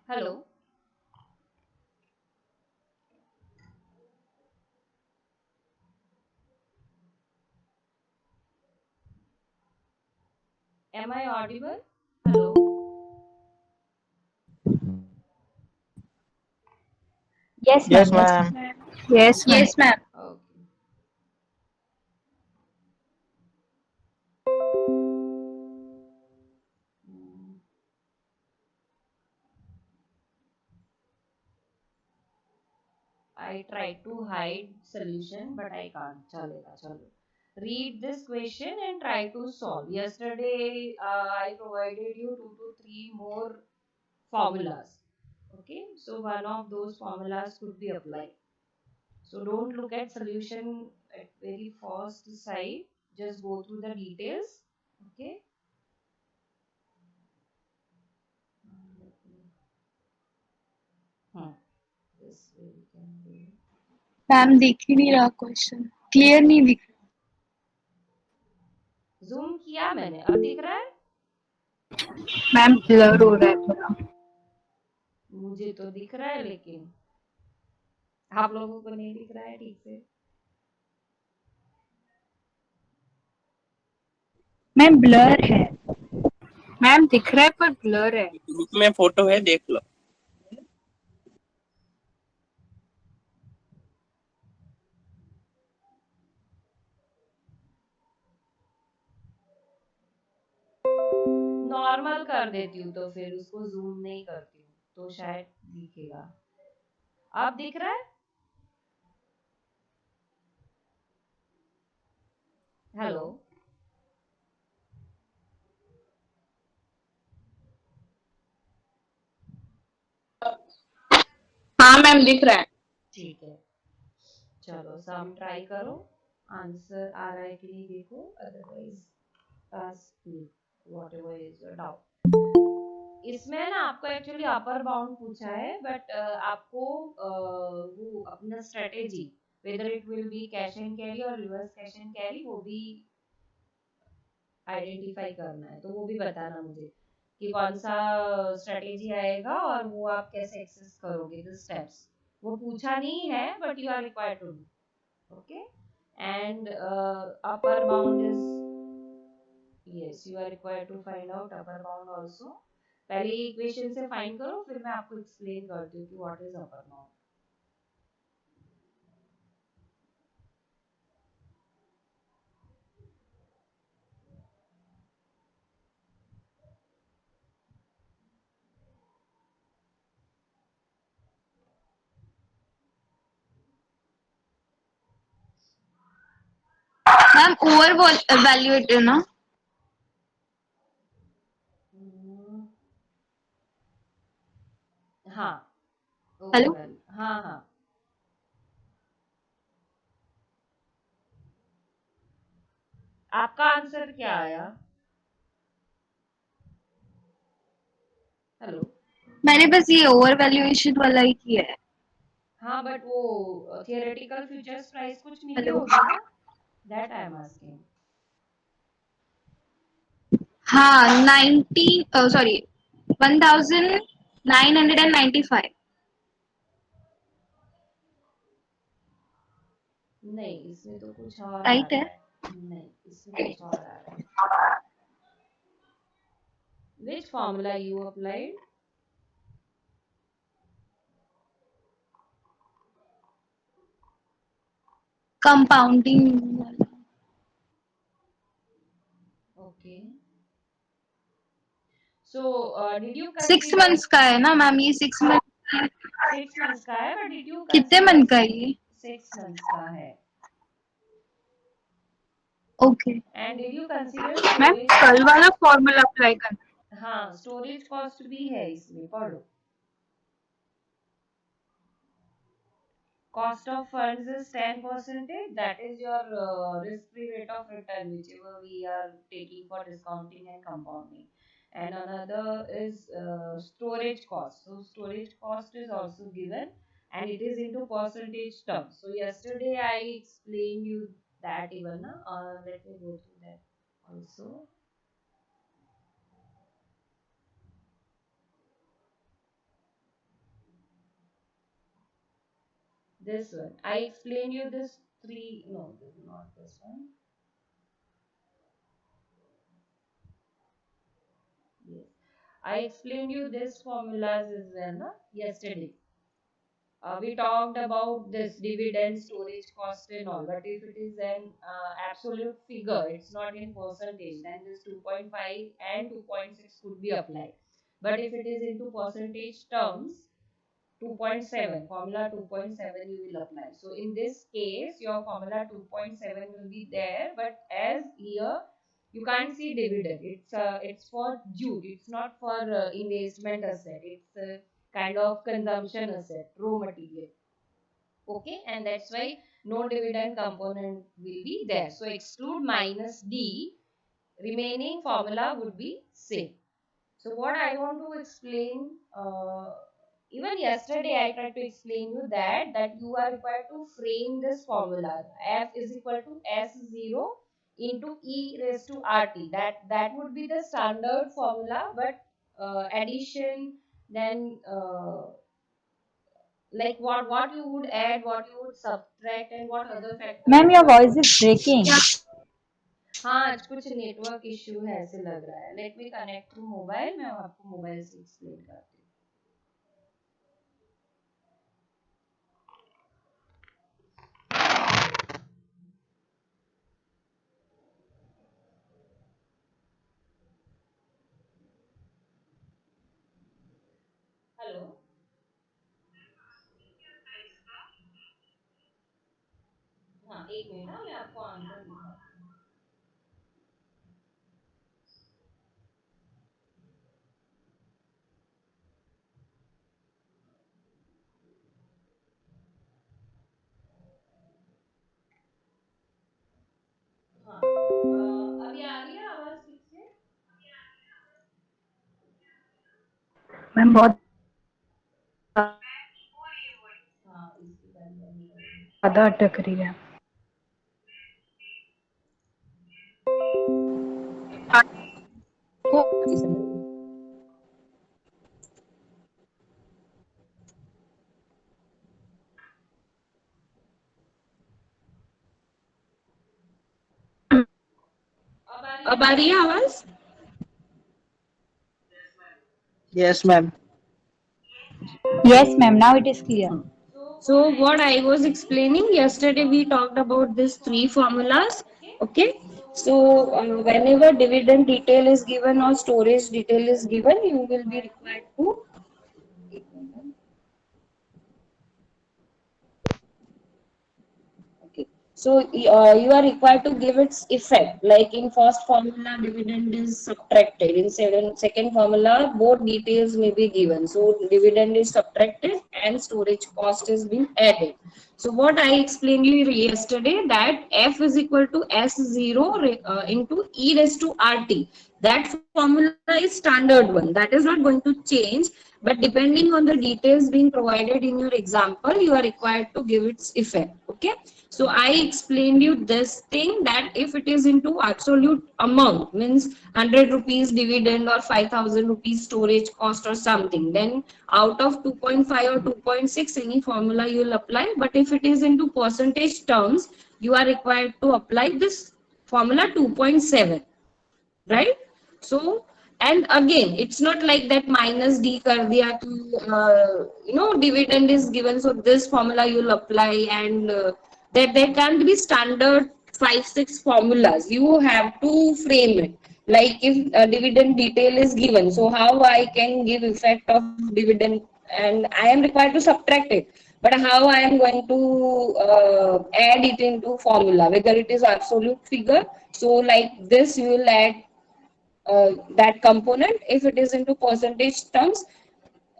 Hello, am I audible? Hello. Yes, ma'am. Yes, Yes, ma'am. ma'am. Yes, ma'am. Yes, ma'am. Okay. Hmm, I tried to hide solution, but I can't. Chalega, chalo. Read this question and try to solve. Yesterday, I provided you two to three more formulas. Okay, so one of those formulas could be applied. So don't look at solution at very first sight. Just go through the details. Okay. Hmm. This way we can do. Ma'am दिख ही नहीं रहा question clear नहीं दिख zoom किया मैंने, अब दिख रहा है? रहा मैम ब्लर हो रहा है थोड़ा मुझे तो दिख रहा है, लेकिन आप लोगों को नहीं दिख रहा है ठीक से। मैम ब्लर है मैम दिख रहा है पर ब्लर है ग्रुप में फोटो है, देख लो। नॉर्मल कर देती हूँ तो फिर उसको जूम नहीं करती हूँ तो शायद दिखेगा। अब दिख रहा है? हेलो। हाँ मैम दिख रहा है ठीक है, चलो सम ट्राई करो। आंसर आ रहा है कि नहीं देखो, otherwise ask me whatever is your doubt. इसमें ना आपको एक्चुअली अपर बाउंड पूछा है, बट आपको वो अपना strategy, whether it will be cash and carry और रिवर्स कैश एंड कैरी, वो भी आइडेंटिफाई करना है। तो वो भी बताना मुझे कि कौन सा स्ट्रेटेजी आएगा और वो आप कैसे एक्सेस करोगे द स्टेप्स। वो पूछा नहीं है, but you are required to do. Okay. And upper bound is, yes you are required to find out upper bound also. पहले इक्वेशन से फाइंड करो, फिर मैं आपको एक्सप्लेन करती हूँ कि what is upper bound. Ma'am over valuate है ना हाँ, हेलो ओवर, हाँ हाँ। आपका आंसर क्या आया? हेलो। मैंने बस ये ओवर वैल्यूएशन वाला ही किया है हाँ, बट वो थियोरेटिकल फ्यूचर्स प्राइस कुछ मिली हेलो होगी ना, दैट आई एम आस्किंग। हाँ 19 सॉरी 1995 नहीं, इसमें तो कुछ और आ राइट रहा है है। नहीं, इसमें कुछ और आ रहा है। Which formula you applied? Compounding okay. So did you 6 months consider, का है ना मैम ये 6 मंथ 6 मंथ्स का है, बट डिड यू कितने कंसीडर, मंथ का है ये 6 मंथ्स का है। Okay and did you consider ma'am storage कल कॉस्ट? वाला फॉर्मूला अप्लाई करना हाँ, स्टोरेज कॉस्ट भी है इसमें, पढ़ो। Cost of funds is 10%. That is your risk-free rate of return, whichever we are taking for discounting and compounding. And another is storage cost. So storage cost is also given, and it is into percentage terms. So yesterday I explained you that even. Let me go through that also. This one. I explained you this three. No, not this one. Yes. I explained you this formulas as well, na? Yesterday. We talked about this dividend, storage cost and all, but if it is an absolute figure, it's not in percentage, then this 2.5 and 2.6 could be applied. But if it is into percentage terms, 2.7, formula 2.7 you will apply. So in this case, your formula 2.7 will be there, but as here you can't see dividend. It's for jute. It's not for investment asset. It's a kind of consumption asset, raw material. Okay, and that's why no dividend component will be there. So exclude minus D. Remaining formula would be same. So what I want to explain, even yesterday I tried to explain you that you are required to frame this formula. F is equal to S0 into E raised to RT. That would be the standard formula, but addition, then like what you would add, what you would subtract, and what other factors Ma'am, you your are. voice is breaking. हाँ आज कुछ network issue है ऐसे लग रहा है. Let me connect through mobile. मैं आपको मोबाइल से एक्सप्लेन करती हूँ. हेलो. हाँ एक मिनट. हाँ मैं आपको आंसर दूंगा. हाँ अभी आ रही है आवाज ठीक से. मैम बहुत हाँ इसकी बात नहीं करेंगे. ज्यादा अटक रही है. अब आ रही है आवाज. Yes, ma'am. Yes, ma'am. Now it is clear. So what I was explaining yesterday, we talked about these three formulas. Okay. So whenever dividend detail is given or storage detail is given, you will be required to. Okay. So you are required to give its effect. Like in first formula, dividend is subtracted. In second formula, both details may be given. So dividend is subtracted and storage cost is being added. So what I explained you yesterday, that F is equal to S0 into E raised to RT. That formula is standard one. That is not going to change. But depending on the details being provided in your example, you are required to give its effect. Okay. So I explained you this thing, that if it is into absolute amount, means 100 rupees dividend or 5,000 rupees storage cost or something, then out of 2.5 or 2.6 any formula you will apply. But if it is into percentage terms, you are required to apply this formula 2.7, right? So and again it's not like that minus d kar diya ki dividend is given, so this formula you will apply, and that there can't be standard 5 6 formulas. You have to frame it. Like if dividend detail is given, so how I can give effect of dividend, and I am required to subtract it, but how I am going to add it into formula, whether it is absolute figure. So like this you will add that component. If it is into percentage terms,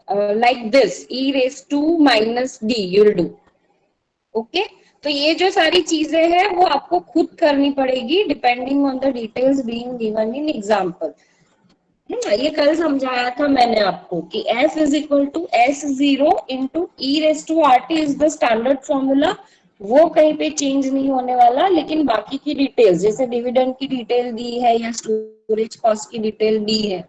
like this, e raised to minus d you will do. Okay. तो ये जो सारी चीजें हैं वो आपको खुद करनी पड़ेगी, depending on the details being given in example. ये कल समझाया था मैंने आपको कि F is equal to S0 into e raise to RT is the standard formula. वो कहीं पे चेंज नहीं होने वाला, लेकिन बाकी की डिटेल्स जैसे डिविडेंड की डिटेल दी है या स्टोरेज कॉस्ट की डिटेल दी है,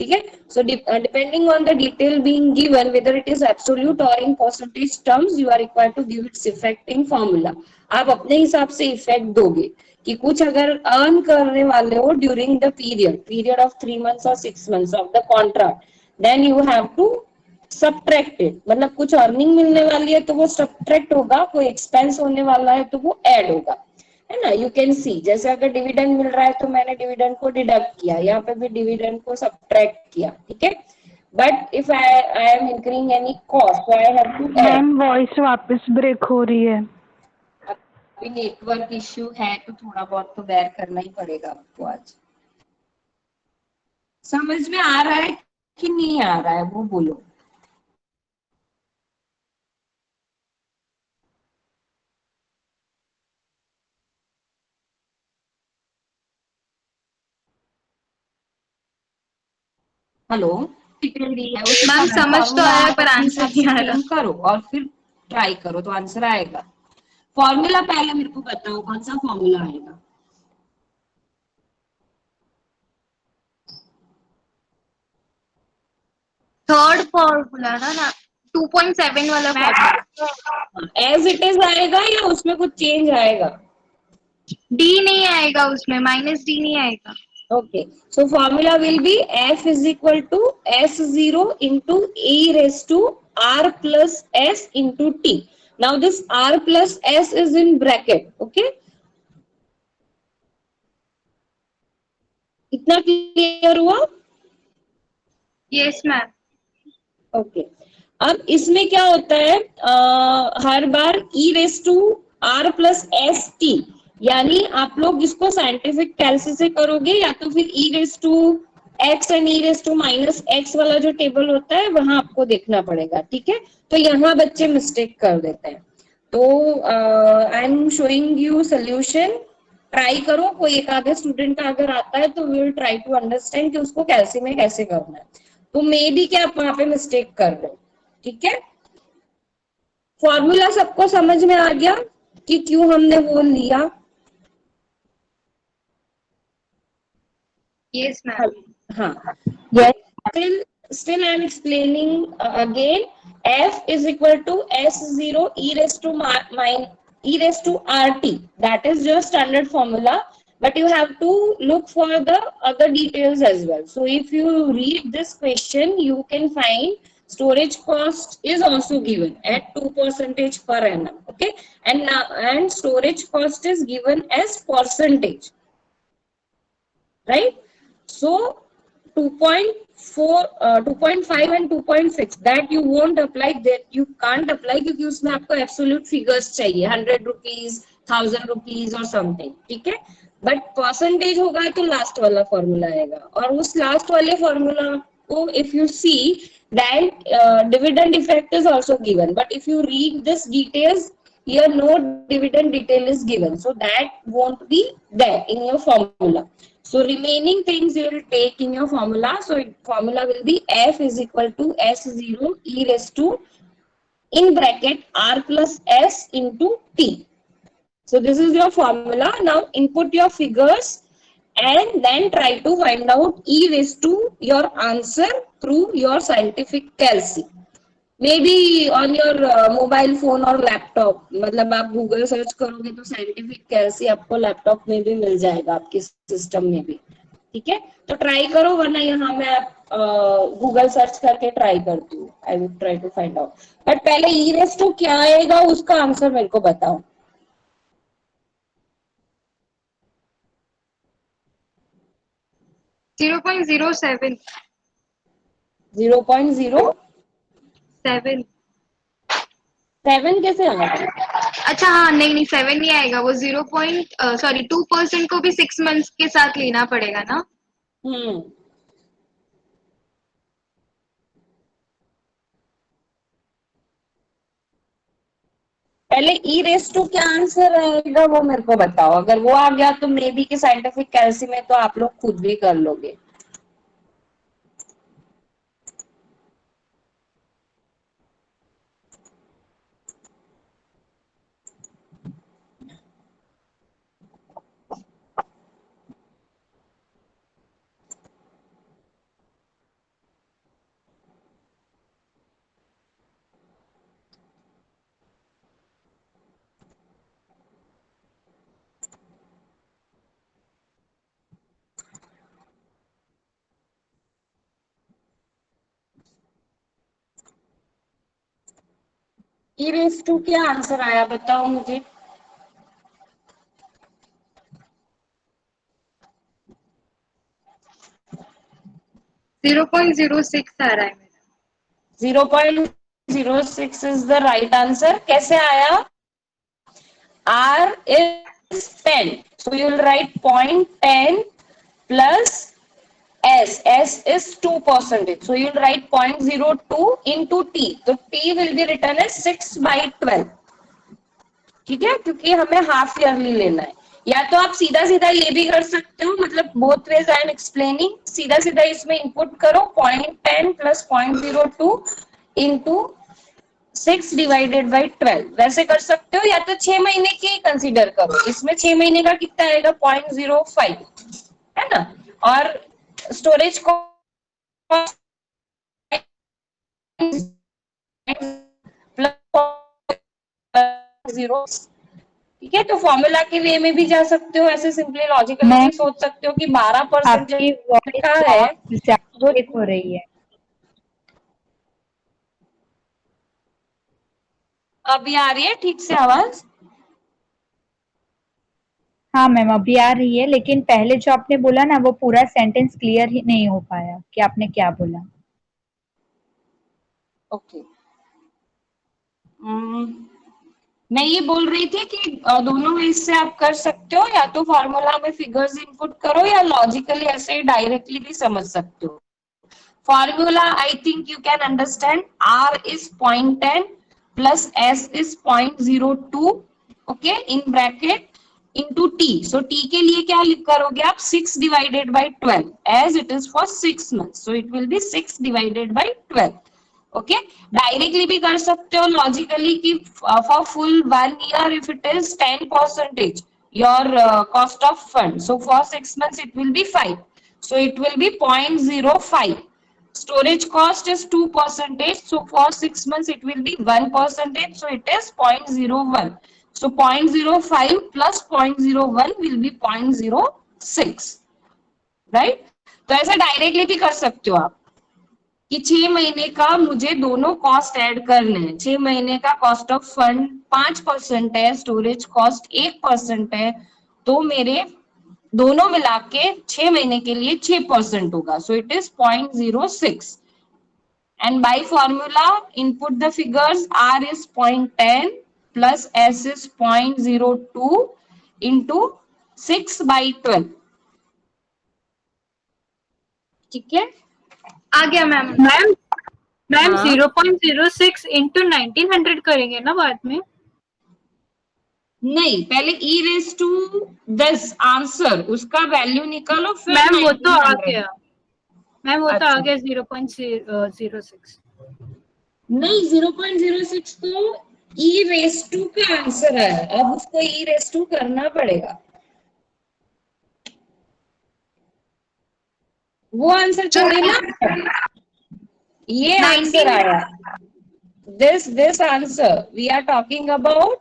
ठीक है. So depending on the detail being given, whether it is absolute or in percentage terms, you are required to give its effect in formula. आप अपने हिसाब से इफेक्ट दोगे कि कुछ अगर अर्न करने वाले हो during the period of 3 months और 6 months of the contract, then you have to subtract it. मतलब कुछ अर्निंग मिलने वाली है तो वो सब्ट्रैक्ट होगा, कोई एक्सपेंस होने वाला है तो वो ऐड होगा, है ना. यू कैन सी, जैसे अगर डिविडेंड मिल रहा है तो मैंने डिविडेंड को डिडक्ट किया, यहाँ पे भी डिविडेंड को सब्ट्रैक्ट किया, ठीक है. But if I am increasing any cost तो I have to add. Ma'am voice वापस ब्रेक हो रही है. अभी नेटवर्क इश्यू है तो थोड़ा बहुत तो बेयर करना ही पड़ेगा आपको आज. समझ में आ रहा है कि नहीं आ रहा है वो बोलो. हेलो. मैम समझ तो आया पर आंसर नहीं आ रहा. करो और फिर ट्राई करो तो आंसर आएगा. फॉर्मूला पहले मेरे को बताओ कौन सा फॉर्मूला आएगा. थर्ड फॉर्मूला ना 2.7 वाला फॉर्मूला. एज इट इज आएगा या उसमें कुछ चेंज आएगा. डी नहीं आएगा उसमें, माइनस डी नहीं आएगा. Okay, so formula will be f is equal to s0 into e raised to r plus s into t. Now this r plus s is in bracket. Okay, इतना clear हुआ. Yes ma'am. Okay. अब इसमें क्या होता है, हर बार e raise to r plus S T, यानी आप लोग इसको साइंटिफिक कैलसी से करोगे या तो फिर e raise to x and e raise to minus x वाला जो टेबल होता है वहां आपको देखना पड़ेगा, ठीक है. तो यहाँ बच्चे मिस्टेक कर देते हैं. तो I am showing you solution. Try करो, कोई एक आधे स्टूडेंट का अगर आता है तो we will try to understand कि उसको कैलसी में कैसे करना है. तो मे बी कि आप वहां पे मिस्टेक कर रहे हो, ठीक है. फॉर्मूला सबको समझ में आ गया कि क्यों हमने वो लिया. Yes ma'am. हाँ. Still I am explaining again. F is equal to S0 e raised to e raised to RT. That is your standard formula. But you have to look for the other details as well. So if you read this question, you can find storage cost is also given at 2% per annum. Okay, and storage cost is given as percentage, right? So 2.4, 2.5 and 2.6 that you won't apply, that you can't apply क्योंकि उसमें आपको absolute figures चाहिए, 100 rupees, 1000 rupees और something, ठीक है. But percentage होगा तो last वाला फॉर्मूला आएगा, और उस लास्ट वाले फॉर्मूला को if you see that dividend effect is also given, but if you read this details here no dividend detail is given, so that won't be there in your formula. So remaining things you will take in your formula. So formula will be f is equal to s0 e raised to in bracket r plus s into t. So this is your formula. Now input your figures and then try to find out e raised to your answer through your scientific calci. May be on your mobile phone और laptop, मतलब आप Google search करोगे तो scientific कैलसी आपको laptop में भी मिल जाएगा, आपके सिस्टम में भी, ठीक है. तो ट्राई करो, वरना यहाँ मैं गूगल सर्च करके ट्राई करती हूँ. I will try to find out. But पहले ई रेस टू क्या आएगा उसका आंसर मेरे को बताओ. 0.07. 0.07 कैसे आएगा. अच्छा हाँ, नहीं 7 नहीं आएगा, वो 2% को भी 6 मंथ्स के साथ लेना पड़ेगा ना. पहले ई रेस टू क्या आंसर आएगा वो मेरे को बताओ. अगर वो आ गया तो मे बी के साइंटिफिक कैलसी में तो आप लोग खुद भी कर लोगे. ई रेस टू क्या आंसर आया बताओ मुझे। जीरो पॉइंट जीरो सिक्स आ रहा है मेरा। 0.06 इज द राइट आंसर। कैसे आया? R is 10, so you will write 0.10 plus S is 2%, so you will write 0.02 into T, तो T will be written as 6/12, ठीक है, क्योंकि हमें हाफ ईयरली लेना है। या तो आप सीधा सीधा ये भी कर सकते हो, मतलब both ways I am explaining, सीधा सीधा इसमें इनपुट करो 0.10 प्लस 0.02 इंटू 6 डिवाइडेड बाई 12, वैसे कर सकते हो, या तो 6 महीने की कंसीडर करो। इसमें 6 महीने का कितना आएगा? 0.05 है ना। और स्टोरेज को जीरो, ठीक है। तो फॉर्मूला के वे में भी जा सकते हो, ऐसे सिंपली लॉजिकली भी सोच सकते हो कि 12% आपकी वॉइस का है वो। ब्रेक हो रही है। अभी आ रही है ठीक से आवाज? हाँ मैम अभी आ रही है, लेकिन पहले जो आपने बोला ना वो पूरा सेंटेंस क्लियर ही नहीं हो पाया कि आपने क्या बोला। ओके, मैं ये बोल रही थी कि दोनों वे से आप कर सकते हो, या तो फॉर्मूला में फिगर्स इनपुट करो या लॉजिकली ऐसे डायरेक्टली भी समझ सकते हो। Formula I think you can understand. R is 0.10 plus S is 0.02, okay, in bracket into T, so T के लिए क्या करोगे आप? 6 divided by 12, as it is for 6 months, so it will be 6 divided by 12, okay. Directly भी कर सकते हो logically कि for full 1 year if it is 10% your cost of fund, so for 6 months it will be 5, so it will be 0.05. Storage cost is 2%, so for 6 months it will be 1%, so it is 0.01. So 0.05 plus 0.01 will be 0.06, right? तो ऐसा directly भी कर सकते हो आप कि 6 महीने का मुझे दोनों कॉस्ट ऐड करने हैं। 6 महीने का कॉस्ट ऑफ फंड 5% है, स्टोरेज कॉस्ट 1% है, तो मेरे दोनों मिला के 6 महीने के लिए 6% होगा, so it is 0.06। And by formula input the figures, R is 0.10 plus S is 0.02 into 6/12, ठीक है। आ गया मैम। मैम मैम हाँ। 0.06 इंटू 1900 करेंगे ना बाद में? नहीं, पहले e रेस टू 10 आंसर, उसका वैल्यू निकालो, फिर मैम वो तो आ 1900। गया, मैम वो तो अच्छा। आ गया 0.06। नहीं, 0.06 तो e रेस टू का आंसर है, अब उसको e रेस टू करना पड़ेगा। वो आंसर छोड़े ना, ये आंसर आया। This answer we are talking about.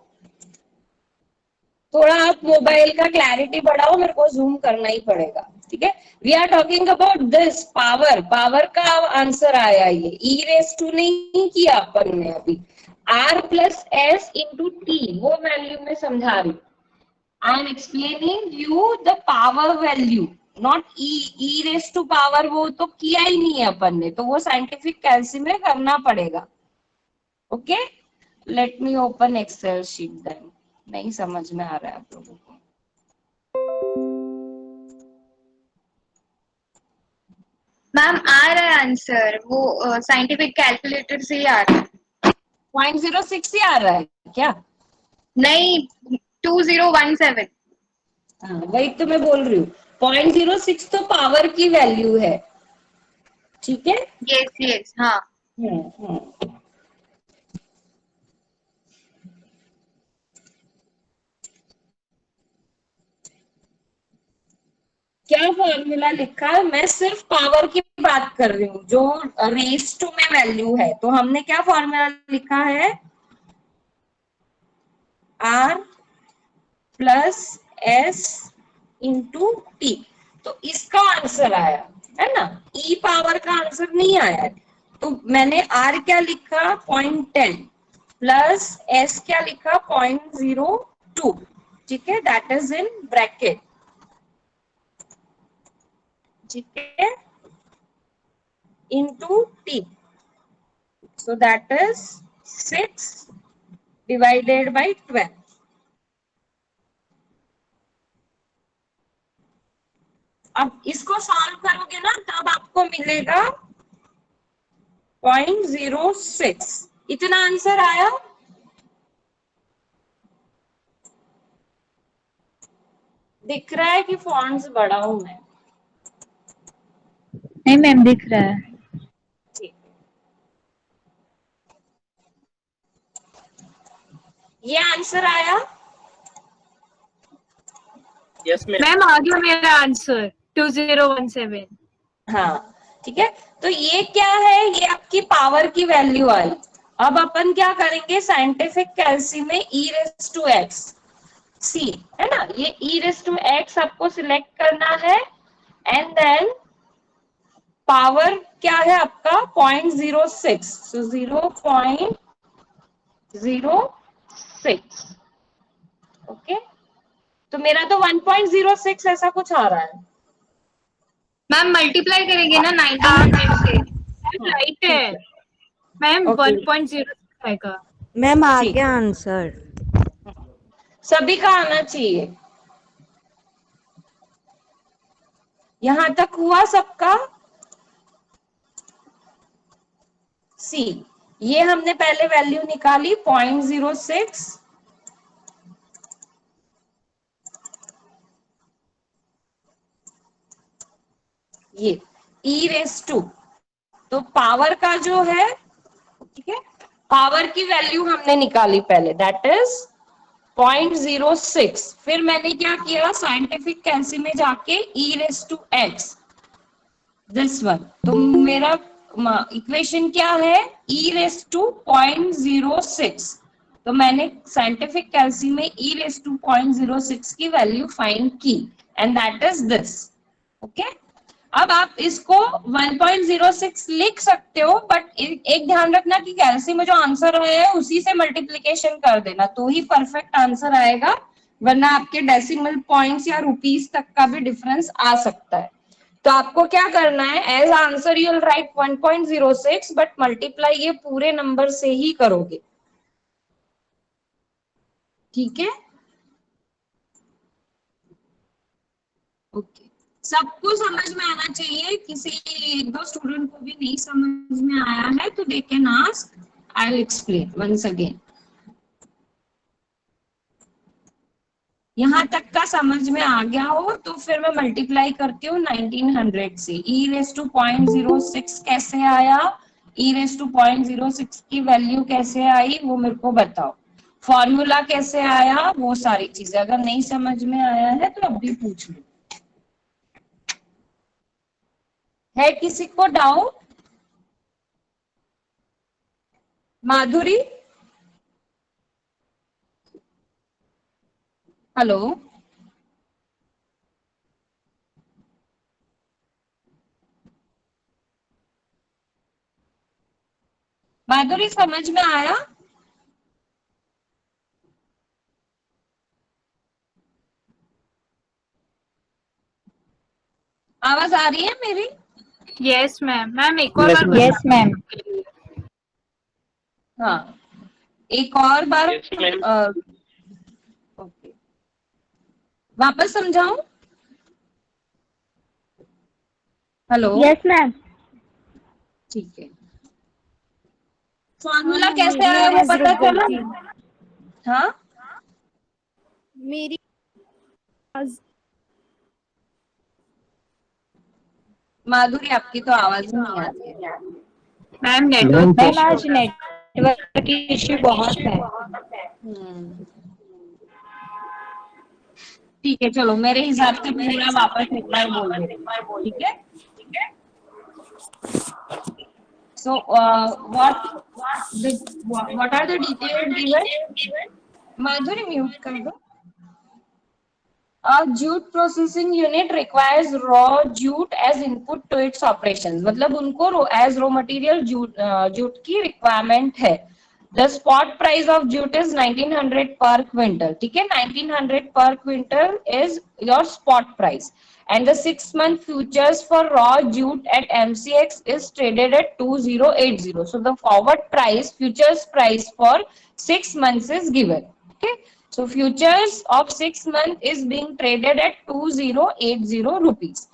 थोड़ा आप मोबाइल का क्लैरिटी बढ़ाओ, मेरे को जूम करना ही पड़ेगा, ठीक है। We are talking about this power का आंसर आया ये, e रेस टू नहीं किया अपन ने अभी। R plus S into T, वो वैल्यू में समझा रही हूँ। I am explaining you the power value, not e raise to power, वो तो किया ही नहीं है अपन ने, तो वो साइंटिफिक कैलसी में करना पड़ेगा, okay. Let me open Excel sheet then. नहीं समझ में आ रहा है आप लोगों को? मैम आ रहा है आंसर, वो साइंटिफिक कैलकुलेटर से ही आ रहा है। 0.06 ही आ रहा है क्या? नहीं, 2017। हाँ, वही तो मैं बोल रही हूँ, 0.06 तो पावर की वैल्यू है, ठीक है। यस यस, हाँ। क्या फॉर्मूला लिखा है? मैं सिर्फ पावर की बात कर रही हूँ, जो रेस टू में वैल्यू है, तो हमने क्या फॉर्मूला लिखा है? R plus S into T, तो इसका आंसर आया है ना, ई पावर का आंसर नहीं आया है। तो मैंने R क्या लिखा? 0.10 प्लस एस क्या लिखा 0.02, ठीक है, दैट इज इन ब्रैकेट, ठीक है, into T, so that is 6 divided by 12. अब इसको सॉल्व करोगे ना तब आपको मिलेगा 0.06. इतना आंसर आया. दिख रहा है कि फॉन्ट्स बड़ा हूं मैं? नहीं मैम दिख रहा है। ठीक, ये आंसर आया. Yes ma'am. मैम आ गया मेरा आंसर 2017। हाँ ठीक है, तो ये क्या है, ये आपकी पावर की वैल्यू आई. अब अपन क्या करेंगे, साइंटिफिक कैलसी में e raise to x c है ना, ये e रेज़ टू x आपको सिलेक्ट करना है एंड देन पावर क्या है आपका 0.06, सो 0.06. ओके, तो मेरा तो 1.06 ऐसा कुछ आ रहा है. मैम मल्टीप्लाई करेंगे ना 1900 से. राइट है मैम, Okay. 1.0 आएगा। मैम आ ठीक। गया आंसर। सभी का आना चाहिए. यहां तक हुआ सबका? सी, ये हमने पहले वैल्यू निकाली 0.06, ये e रेज़ टू, तो पावर का जो है, ठीक है, पावर की वैल्यू हमने निकाली पहले, दैट इज 0.06. फिर मैंने क्या किया, साइंटिफिक कैलसी में जाके e raise to x, this one, तो मेरा इक्वेशन क्या है, e रेज़ टू 0.06. तो मैंने साइंटिफिक कैलसी में e रेज़ टू 0.06 की वैल्यू फाइंड की and that is this. Okay, अब आप इसको 1.06 लिख सकते हो, बट एक ध्यान रखना कि कैलसी में जो आंसर है उसी से मल्टीप्लिकेशन कर देना तो ही परफेक्ट आंसर आएगा, वरना आपके डेसिमल पॉइंट्स या रुपीस तक का भी डिफरेंस आ सकता है. तो आपको क्या करना है, as answer you will write 1.06, but multiply ये पूरे नंबर से ही करोगे. ठीक है, ओके, सबको समझ में आना चाहिए. किसी एक दो स्टूडेंट को भी नहीं समझ में आया है तो they can ask, I will explain once again. यहां तक का समझ में आ गया हो तो फिर मैं मल्टीप्लाई करती हूँ 1900 से. e रेज़ टू 0.06 कैसे आया, e रेज़ टू 0.06 की वैल्यू कैसे आई वो मेरे को बताओ. फॉर्मूला कैसे आया, वो सारी चीजें अगर नहीं समझ में आया है तो अभी पूछ लो. है किसी को डाउट? माधुरी, हेलो, माधुरी समझ में आया? आवाज आ रही है मेरी? Yes ma'am. मैम एक और बार यस मैम। हाँ, एक और बार Yes, ma'am. ओके, वापस समझाऊं? Hello, yes ma'am. ठीक है. फॉर्मूला कैसे आया वो पता चला? हाँ, मेरी माधुरी आपकी तो आवाज नहीं आ रही है. मैम नेटवर्क मैम आज नेटवर्क की इश्यू बहुत है। ठीक है, चलो मेरे हिसाब से पूरा वापस एक बार बोल दे, ठीक है. So what are the details given? Madhuri mute कर दो. A jute processing unit requires raw jute as input to its operations. मतलब उनको as raw material jute की requirement है. The spot price of jute is 1900 per quintal. ठीक है, 1900 per quintal is your spot price. And the 6-month futures for raw jute at MCX is traded at 2080. So the forward price, futures price for 6 months is given. Okay. So futures of 6 months is being traded at 2080 rupees.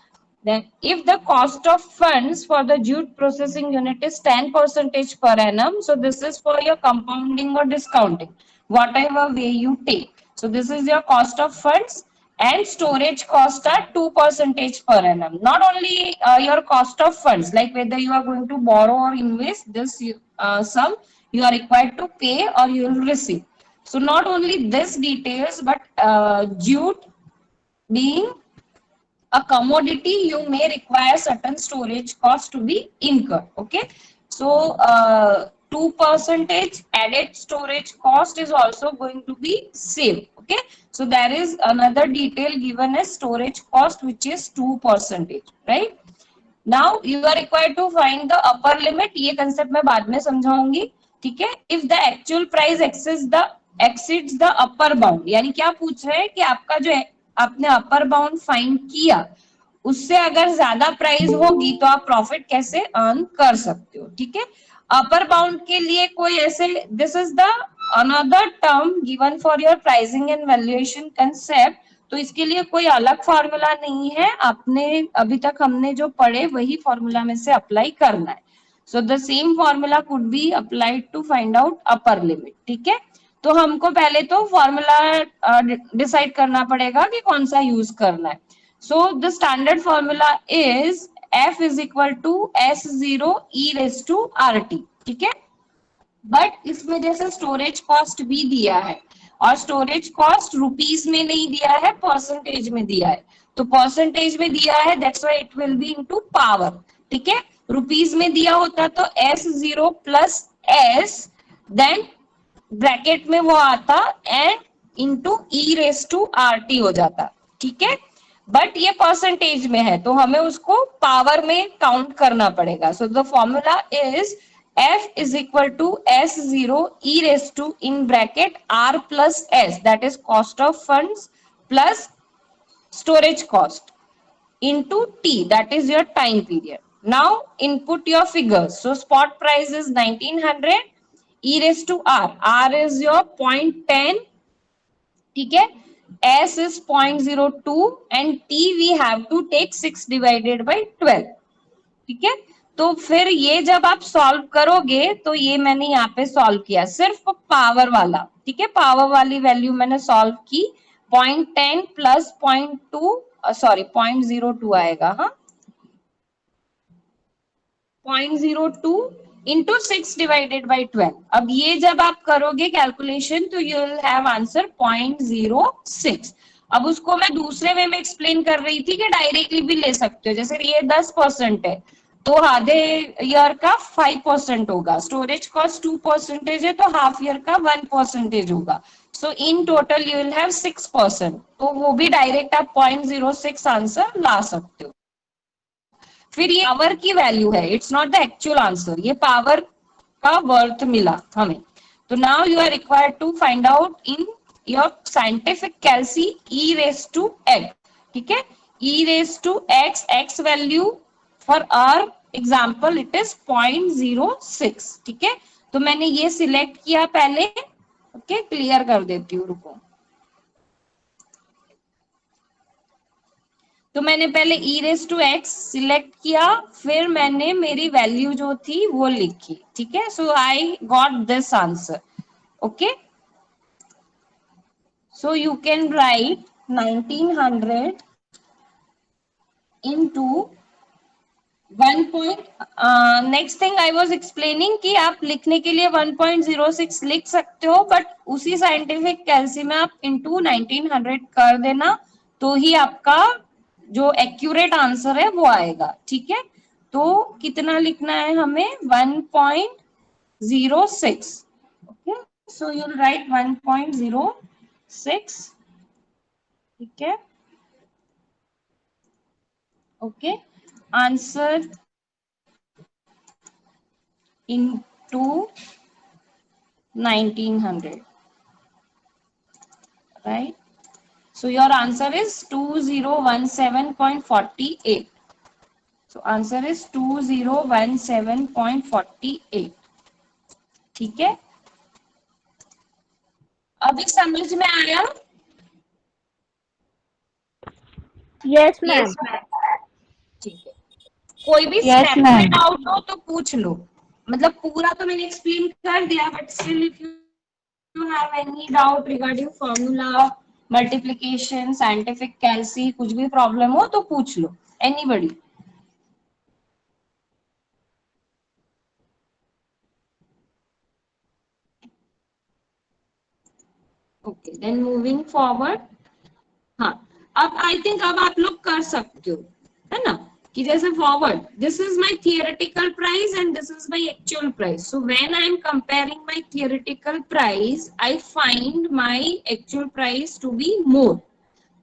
Then if the cost of funds for the jute processing unit is 10% per annum, so this is for your compounding or discounting, whatever way you take. So this is your cost of funds, and storage cost are 2% per annum. Not only your cost of funds, like whether you are going to borrow or invest, this sum you are required to pay or you will receive. So not only this details, but jute being a commodity, you may require certain storage cost to be incurred. Okay, so 2% added storage cost is also going to be saved. Okay, so there is another detail given as storage cost, which is 2%, right? Now you are required to find the upper limit. ये concept मैं बाद में समझाऊंगी, ठीक है? If the actual price exceeds the upper bound, यानी क्या पूछ रहे हैं कि आपका जो आपने अपर बाउंड फाइंड किया उससे अगर ज्यादा प्राइस होगी तो आप प्रॉफिट कैसे अर्न कर सकते हो, ठीक है? अपर बाउंड के लिए कोई ऐसे, this is the another term given for your pricing and valuation concept, तो इसके लिए कोई अलग फॉर्मूला नहीं है, आपने अभी तक हमने जो पढ़े वही फॉर्मूला में से अप्लाई करना है. So the same formula could be applied to find out upper limit, ठीक है? तो हमको पहले तो फॉर्मूला डिसाइड करना पड़ेगा कि कौन सा यूज करना है. So the standard formula is F is equal to S0 e raise to RT, ठीक है? बट इसमें जैसे स्टोरेज कॉस्ट भी दिया है, और स्टोरेज कॉस्ट रुपीस में नहीं दिया है, परसेंटेज में दिया है. तो परसेंटेज में दिया है, that's why it will be into power, ठीक है? रुपीस में दिया होता तो S0 plus S, then bracket में वो आता and into e raise to RT हो जाता, ठीक है? बट ये परसेंटेज में है तो हमें उसको पावर में काउंट करना पड़ेगा. So the formula is F is equal to S0 e raised to in bracket R plus S, that is cost of funds plus storage cost into T, that is your time period. Now input your figures. So spot price is 1900, e raised to R, R is your 0.10, ठीक है? S is 0.02 and T we have to take 6 divided by 12, ठीक है? तो फिर ये जब आप solve करोगे तो ये मैंने यहाँ पे सॉल्व किया सिर्फ पावर वाला, ठीक है? पावर वाली वैल्यू मैंने सॉल्व की. 0.10 प्लस 0.02 आएगा, हाँ, 0.02 इंटू 6 डिवाइडेड बाई 12. अब ये जब आप करोगे कैलकुलेशन तो यू विल हैव आंसर 0.06. अब उसको मैं दूसरे वे में एक्सप्लेन कर रही थी कि डायरेक्टली भी ले सकते हो. जैसे ये 10% है तो आधे ईयर का 5% होगा, स्टोरेज कॉस्ट 2% है तो हाफ ईयर का 1% होगा. So in total you will have 6%, तो वो भी डायरेक्ट आप 0.06 आंसर ला सकते हो. फिर ये पावर की वैल्यू है, it's not the actual answer, ये पावर का वर्थ मिला हमें. तो now you are required to find out in your scientific calci E raise to X, ठीक है? E raise to X, X value for our example it is 0.06, ठीक है? तो मैंने ये सिलेक्ट किया पहले, ओके, क्लियर कर देती हूँ, रुको. तो मैंने पहले e raise to x select किया, फिर मैंने मेरी वैल्यू जो थी वो लिखी, ठीक है? So I got this answer, okay? So you can write 1900 into 1. Next thing I was explaining कि आप लिखने के लिए 1.06 लिख सकते हो, बट उसी साइंटिफिक कैलसी में आप इंटू 1900 कर देना तो ही आपका जो एक्यूरेट आंसर है वो आएगा, ठीक है? तो कितना लिखना है हमें? 1.06, okay? So you will write 1.06, ठीक है? Okay, answer into 1900, right? So your answer is 2017.48. So answer is 2017.48. ठीक है, अभी समझ में आया? Yes ma'am. ठीक है, कोई भी Yes, स्टेप में ma'am. डाउट हो तो पूछ लो, मतलब पूरा तो मैंने एक्सप्लेन कर दिया, but still if you have any doubt regarding formula, multiplication, scientific calci, कुछ भी प्रॉब्लम हो तो पूछ लो, anybody. Okay, then moving forward. हाँ, अब आई थिंक अब आप लोग कर सकते हो, है ना, कि जैसे forward, this is my theoretical price and this is my actual price, so when I am comparing my theoretical price I find my actual price to be more,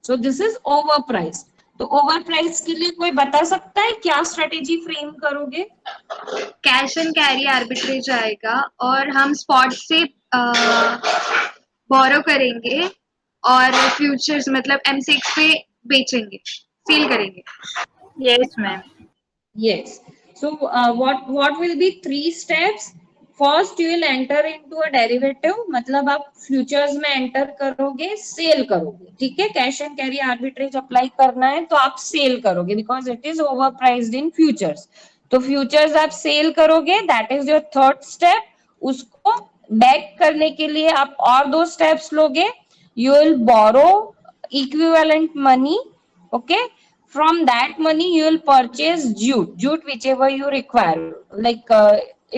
so this is over price. तो over price के लिए कोई बता सकता है क्या strategy frame करोगे? Cash and carry arbitrage आएगा और हम स्पॉट से बोरो करेंगे और फ्यूचर्स मतलब M6 पे बेचेंगे, सेल करेंगे। Yes, ma'am. Yes. So what will be 3 steps? First you will enter into a derivative, मतलब आप फ्यूचर्स में एंटर करोगे, सेल करोगे, ठीक है, cash and carry arbitrage apply करना है तो आप सेल करोगे because it is over priced in futures, तो फ्यूचर्स आप सेल करोगे, that is your third step. उसको बैक करने के लिए आप और 2 स्टेप्स लोगे, you will borrow equivalent money, okay, from that money you will purchase jute whichever you require, like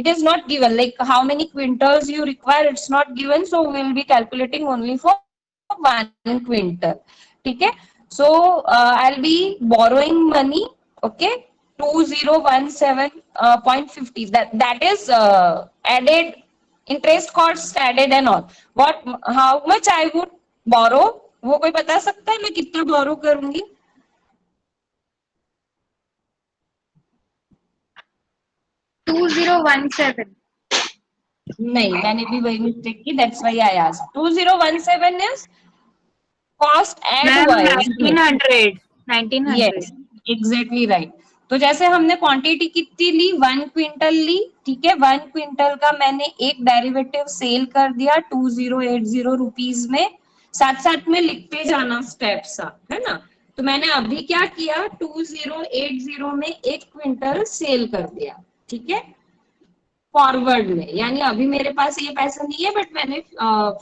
it is not given like how many quintals you require, it's not given, so we will be calculating only for 1 quintal, ठीक है। So I'll be borrowing money, okay, 2017.50, that is added interest cost added and all, what how much I would borrow, वो कोई बता सकता है मैं कितना बोरो करूंगी? 2017। नहीं, मैंने भी वही मिस्टेक की, that's why I asked. 2017 is cost at Ma'am, हुआ है, 1900. 1900. Yes exactly right. तो जैसे हमने क्वांटिटी कितनी ली, 1 क्विंटल ली, ठीक है, 1 क्विंटल का मैंने एक डेरिवेटिव सेल कर दिया 2080 रुपीज में, साथ साथ में लिखते जाना स्टेप्स, है ना। तो मैंने अभी क्या किया, 2080 में 1 क्विंटल सेल कर दिया, ठीक है, फॉरवर्ड में, यानी अभी मेरे पास ये पैसा नहीं है बट मैंने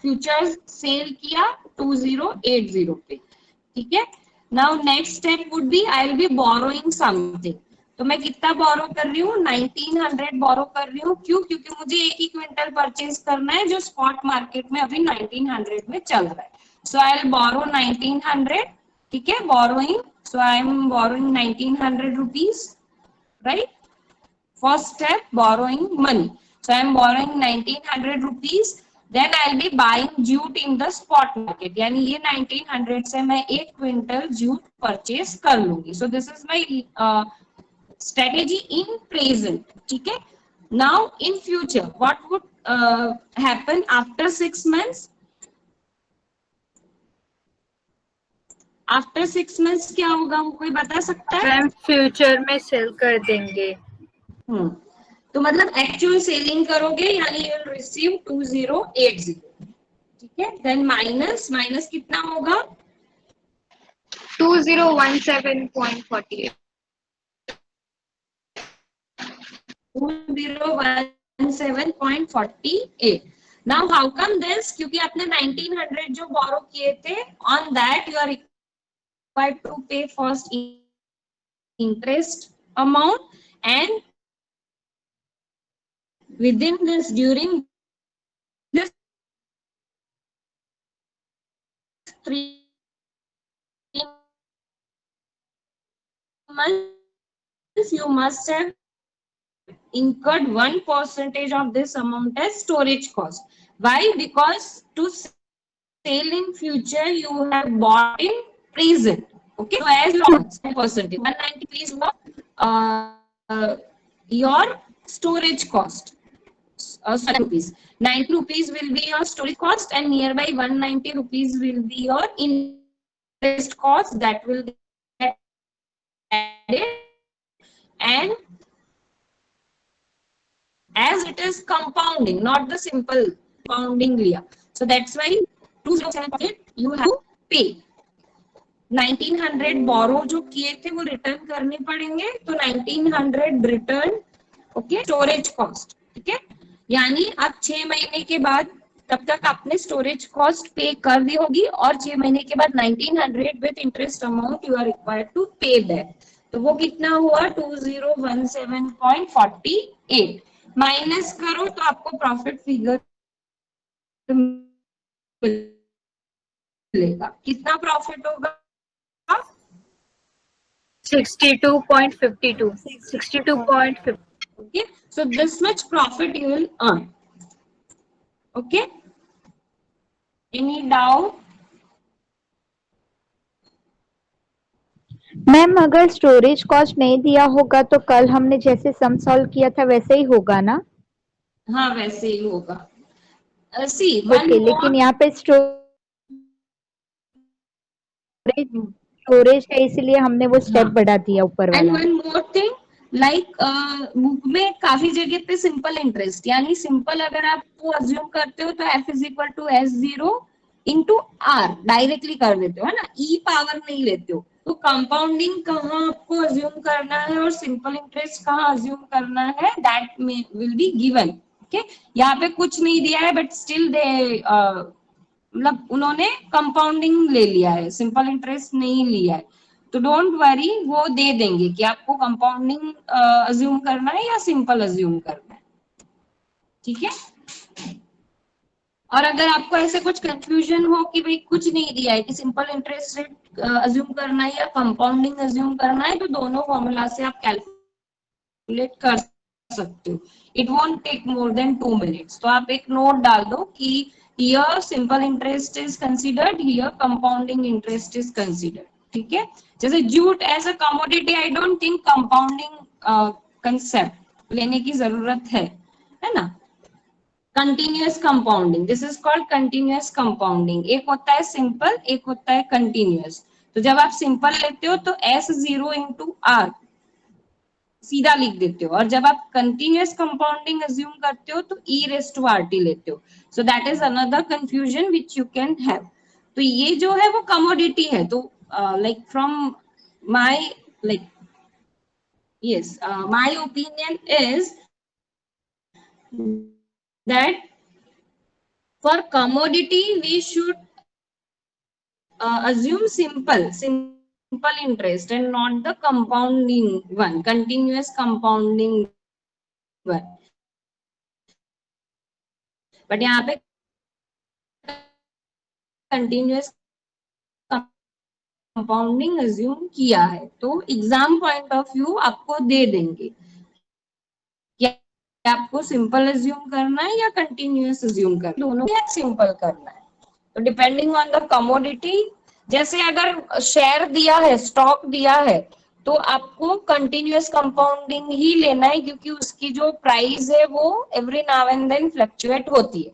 फ्यूचर सेल किया 2080 पे, ठीक है। Now next step would be I will be borrowing something, तो मैं कितना बोरो कर रही हूँ, 1900 बोरो कर रही हूँ, क्यों, क्योंकि मुझे 1 ही क्विंटल परचेज करना है जो स्पॉट मार्केट में अभी 1900 में चल रहा है, सो आई विल बोरो 1900, ठीक है, borrowing, so I am borrowing 1900 rupees, right. First step, borrowing money. So I am borrowing 1900 rupees. Then I'll be buying jute in the spot market. यानी ये 1900 से मैं 1 क्विंटल jute purchase कर लूंगी. So this is my strategy in present. ठीक है. Now in future, what would happen after 6 months? After 6 months क्या होगा, वो कोई बता सकता है? Ma'am, फ्यूचर में सेल कर देंगे। तो मतलब एक्चुअल सेलिंग करोगे, यानी यू विल रिसीव 2080, ठीक है। देन माइनस, माइनस कितना होगा, 2017.48। 2017.48। नाउ हाउ कम दिस, क्योंकि आपने 1900 जो बोरो किए थे, on that you are required to pay first interest amount, and within this, during this 3 months you must have incurred 1% of this amount as storage cost. Why? Because to sell in future you have bought in present, okay, so as long as 1%, 190 please, your storage cost, rupees. 90 rupees will be your storage cost, and nearby 190 rupees will be your interest cost that will get added. And as it is compounding, not the simple compounding liya, so that's why 207 you have to pay. 1900 borrow जो किए थे वो return करने पड़ेंगे, तो 1900 return, okay, storage cost, ठीक है, यानी अब 6 महीने के बाद तब तक आपने स्टोरेज कॉस्ट पे कर दी होगी, और 6 महीने के बाद 1900 with interest amount you are required to pay back, तो वो कितना हुआ 2017.48, माइनस करो तो आपको प्रॉफिट फिगर मिलेगा, कितना प्रॉफिट होगा 62.52. 62.50. okay, so this much profit you will earn, okay, any doubt? Ma'am अगर स्टोरेज कॉस्ट नहीं दिया होगा तो कल हमने जैसे सम सॉल्व किया था वैसे ही होगा ना? हाँ वैसे ही होगा, सी ओके, लेकिन यहाँ पे स्टोरेज है इसलिए हमने वो स्टेप बढ़ा दिया ऊपर एंड वाला। One more thing, like book में काफी जगह पे सिंपल इंटरेस्ट, यानी सिंपल अगर आप अज्यूम करते हो तो F is equal to S0 into R directly कर देते हो, है ना, ई पावर नहीं लेते हो, तो कंपाउंडिंग कहाँ आपको अज्यूम करना है और सिंपल इंटरेस्ट कहाँ अज्यूम करना है, that will be given, okay, यहाँ पे कुछ नहीं दिया है बट स्टिल दे मतलब उन्होंने कंपाउंडिंग ले लिया है, सिंपल इंटरेस्ट नहीं लिया है, तो डोंट वरी, वो दे देंगे कि आपको कंपाउंडिंग अज्यूम करना है या सिंपल अज्यूम करना है, ठीक है। और अगर आपको ऐसे कुछ कंफ्यूजन हो कि भाई कुछ नहीं दिया है कि सिंपल इंटरेस्ट रेट अज्यूम करना है या कंपाउंडिंग अज्यूम करना है, तो दोनों फॉर्मूला से आप कैलकुलेट कर सकते हो, it won't take more than 2 minutes, तो आप एक नोट डाल दो कि here simple interest is considered, here compounding interest is considered, ठीक है। जैसे जूट as a commodity, I don't think compounding concept लेने की जरूरत है ना। Continuous compounding, this is called continuous compounding, एक होता है सिंपल, एक होता है कंटिन्यूअस, तो जब आप सिंपल लेते हो तो S0 इंटू R सीधा लिख देते हो, और जब आप कंटिन्यूअस कंपाउंडिंग अज्यूम करते हो तो e रेज़ टू RT लेते हो, so that is another confusion which you can have. तो ये जो है वो कमोडिटी है, तो like from my like yes my opinion is that for commodity we should assume simple interest and not the compounding one, continuous compounding one, but यहाँ पे continuous compounding assume किया है, तो एग्जाम पॉइंट ऑफ व्यू आपको दे देंगे कि आपको simple assume करना है या कंटिन्यूअस अज्यूम करना है, दोनों में सिंपल करना है, तो डिपेंडिंग ऑन द कमोडिटी, जैसे अगर शेयर दिया है, स्टॉक दिया है, तो आपको कंटिन्यूअस कंपाउंडिंग ही लेना है, क्योंकि उसकी जो प्राइस है वो every now and then fluctuate होती है,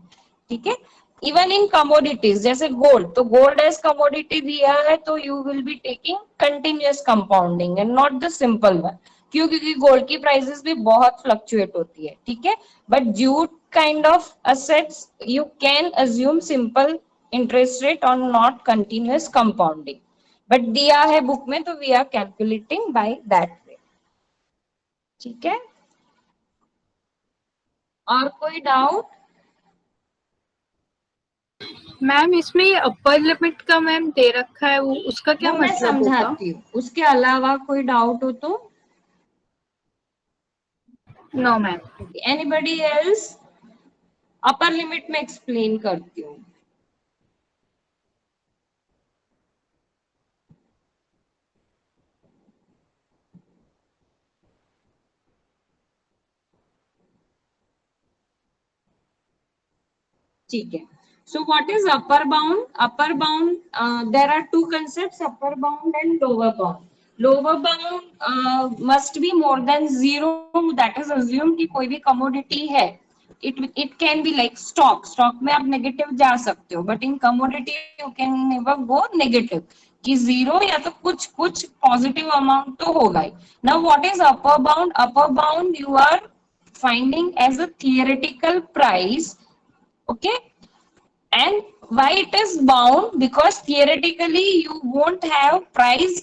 ठीक है। इवन इन कमोडिटीज जैसे गोल्ड, तो गोल्ड एज कमोडिटी दिया है तो you will be taking continuous compounding and not the simple one, क्यों, क्योंकि गोल्ड की प्राइसेस भी बहुत फ्लक्चुएट होती है, ठीक है। But jute kind of assets you can assume simple interest rate और नॉट कंटिन्यूअस कंपाउंडिंग, बट दिया है बुक में तो we are calculating by that way, ठीक है। और कोई डाउट? मैम इसमें ये अपर लिमिट का मैम दे रखा है, वो उसका क्या मैं मतलब होगा? समझाती हूँ, उसके अलावा कोई डाउट हो तो? No ma'am. Anybody else? Upper limit में एक्सप्लेन करती हूँ। ठीक है, so what is upper bound? Upper bound, there are two concepts, upper bound and lower bound. Lower bound must be more than 0, that is assume कि कोई भी commodity है it can be like stock में आप negative जा सकते हो, but in commodity you can never go negative कि जीरो या तो कुछ पॉजिटिव अमाउंट तो होगा ही. Now what is upper bound? Upper bound you are finding as a theoretical price. Okay, and why it is bound? Because theoretically you won't have price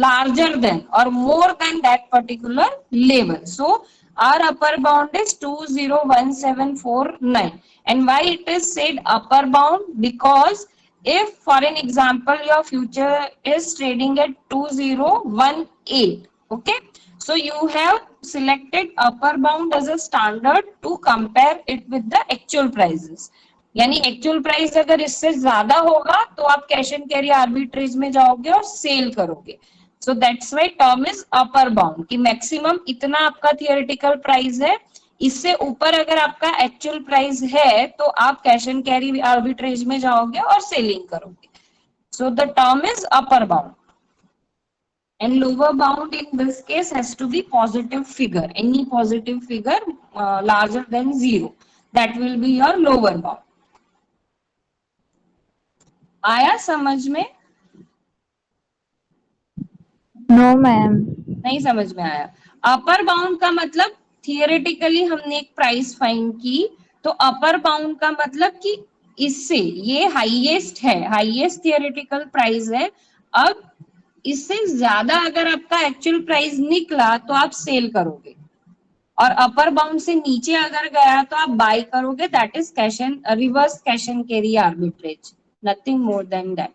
larger than or more than that particular level. So our upper bound is 201749. And why it is said upper bound? Because if for an example your future is trading at 2018, okay, so you have selected upper bound as a standard to compare it with the actual prices. यानी actual price अगर इससे ज्यादा होगा तो आप cash and carry arbitrage में जाओगे और सेल करोगे. So that's why term is upper bound कि मैक्सिमम इतना आपका थियोरेटिकल प्राइस है, इससे ऊपर अगर आपका एक्चुअल प्राइस है तो आप कैश एंड कैरी आर्बिट्रेज में जाओगे और सेलिंग करोगे. So the term is upper bound. And lower bound in this case has to be positive figure. Any positive figure larger than 0. That will be your lower bound. आया समझ में? No ma'am. नहीं समझ में आया. Upper bound का मतलब theoretically हमने एक प्राइस फाइंड की, तो अपर बाउंड का मतलब कि इससे ये हाईएस्ट है, हाईएस्ट थियोरेटिकल प्राइस है. अब इससे ज्यादा अगर आपका एक्चुअल प्राइस निकला तो आप सेल करोगे, और अपर बाउंड से नीचे अगर गया तो आप बाय करोगे. That is cash and reverse cash and carry arbitrage, nothing more than that.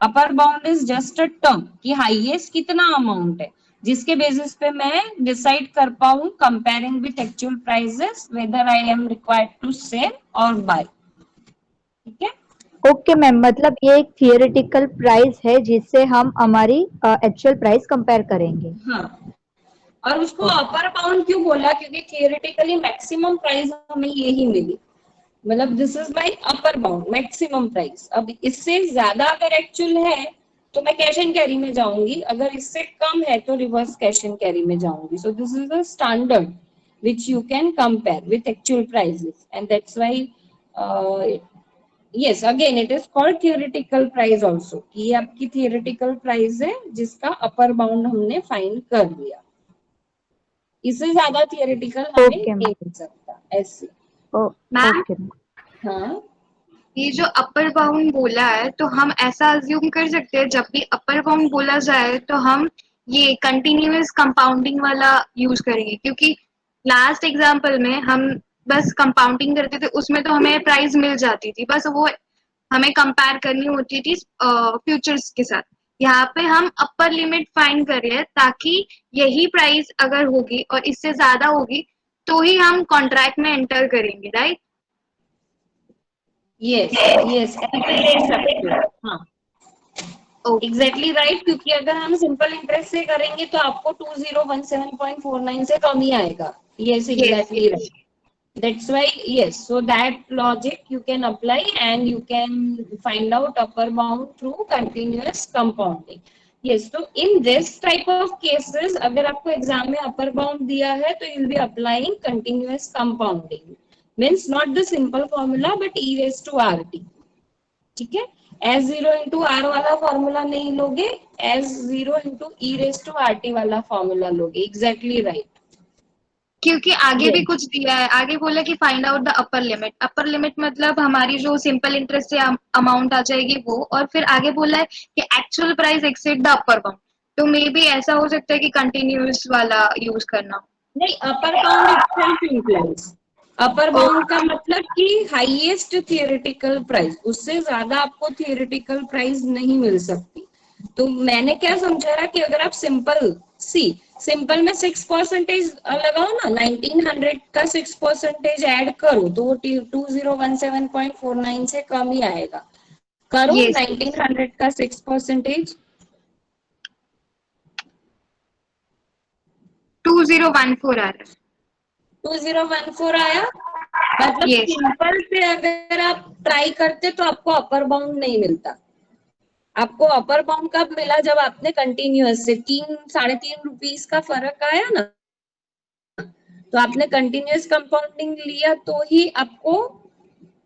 Upper bound is just a term कि हाईएस्ट कितना अमाउंट है, जिसके बेसिस पे मैं डिसाइड कर पाऊं comparing with actual prices whether I am required to sell और buy. ठीक है. ओके मैम, मतलब ये एक थियोरेटिकल प्राइस है जिससे हम हमारी एक्चुअल प्राइस कंपेयर करेंगे. हाँ, और उसको अपर बाउंड क्यों बोला? क्योंकि थियोरेटिकली मैक्सिमम प्राइस हमें यही मिली, मतलब this is my upper bound maximum price. अब इससे ज्यादा अगर एक्चुअल है तो मैं कैश एंड कैरी में जाऊंगी, अगर इससे कम है तो रिवर्स कैश एंड कैरी में जाऊंगी. सो this is the standard which you can compare with actual prices, and that's why yes, again it is called theoretical price also. ये आपकी theoretical price है जिसका upper bound हमने find कर लिया. इससे ज्यादा theoretical हमें नहीं मिल सकता ऐसे. मैम, हाँ, ये जो अपर बाउंड बोला है तो हम ऐसा अज्यूम कर सकते हैं जब भी अपर बाउंड बोला जाए तो हम ये कंटिन्यूअस कंपाउंडिंग वाला यूज करेंगे, क्योंकि लास्ट एग्जांपल में हम बस कंपाउंडिंग करते थे, उसमें तो हमें प्राइस मिल जाती थी, बस वो हमें कंपेयर करनी होती थी फ्यूचर्स के साथ. यहाँ पे हम अपर लिमिट फाइंड कर रहे हैं ताकि यही प्राइस अगर होगी और इससे ज्यादा होगी तो ही हम कॉन्ट्रैक्ट में एंटर करेंगे, राइट? yes, yes, ऐसे ले सकते हो. हाँ, एग्जैक्टली राइट. क्योंकि अगर हम सिंपल इंटरेस्ट से करेंगे तो आपको 2017.49 से कम ही आएगा. yes, exactly right. That's why, yes, so that logic you can apply and you can find out upper bound through continuous compounding. Yes, so in this type of cases अगर आपको exam में upper bound दिया है तो you'll be applying continuous compounding. Means not the simple formula but e raised to rt. ठीक है. S0 into R वाला formula नहीं लोगे, S0 into e raised to rt वाला फॉर्मूला लोगे. Exactly right. क्योंकि आगे भी कुछ दिया है, आगे बोला कि find out the upper limit. Upper limit मतलब हमारी जो सिंपल इंटरेस्ट से अमाउंट आ जाएगी वो, और फिर आगे बोला है कि actual price exceed the upper bound. तो मे बी ऐसा हो सकता है कि कंटिन्यूअस वाला यूज करना. नहीं, upper bound itself implies. Upper bound का मतलब कि हाईएस्ट थियोरेटिकल प्राइस, उससे ज्यादा आपको थियोरेटिकल प्राइस नहीं मिल सकती. तो मैंने क्या समझा कि अगर आप सिंपल में 6% लगाओ ना, 1900 का 6% ऐड करो तो वो 2017.49 से कम ही आएगा. करो yes. 1900 का 6%, 2014 आ रहा है. 2014 आया. मतलब सिंपल पे अगर आप ट्राई करते तो आपको अपर बाउंड नहीं मिलता. आपको अपर बाउंड कब मिला? जब आपने कंटिन्यूअस से 3-3.5 रुपीस का फर्क आया ना, तो आपने कंटिन्यूअस कंपाउंडिंग लिया तो ही आपको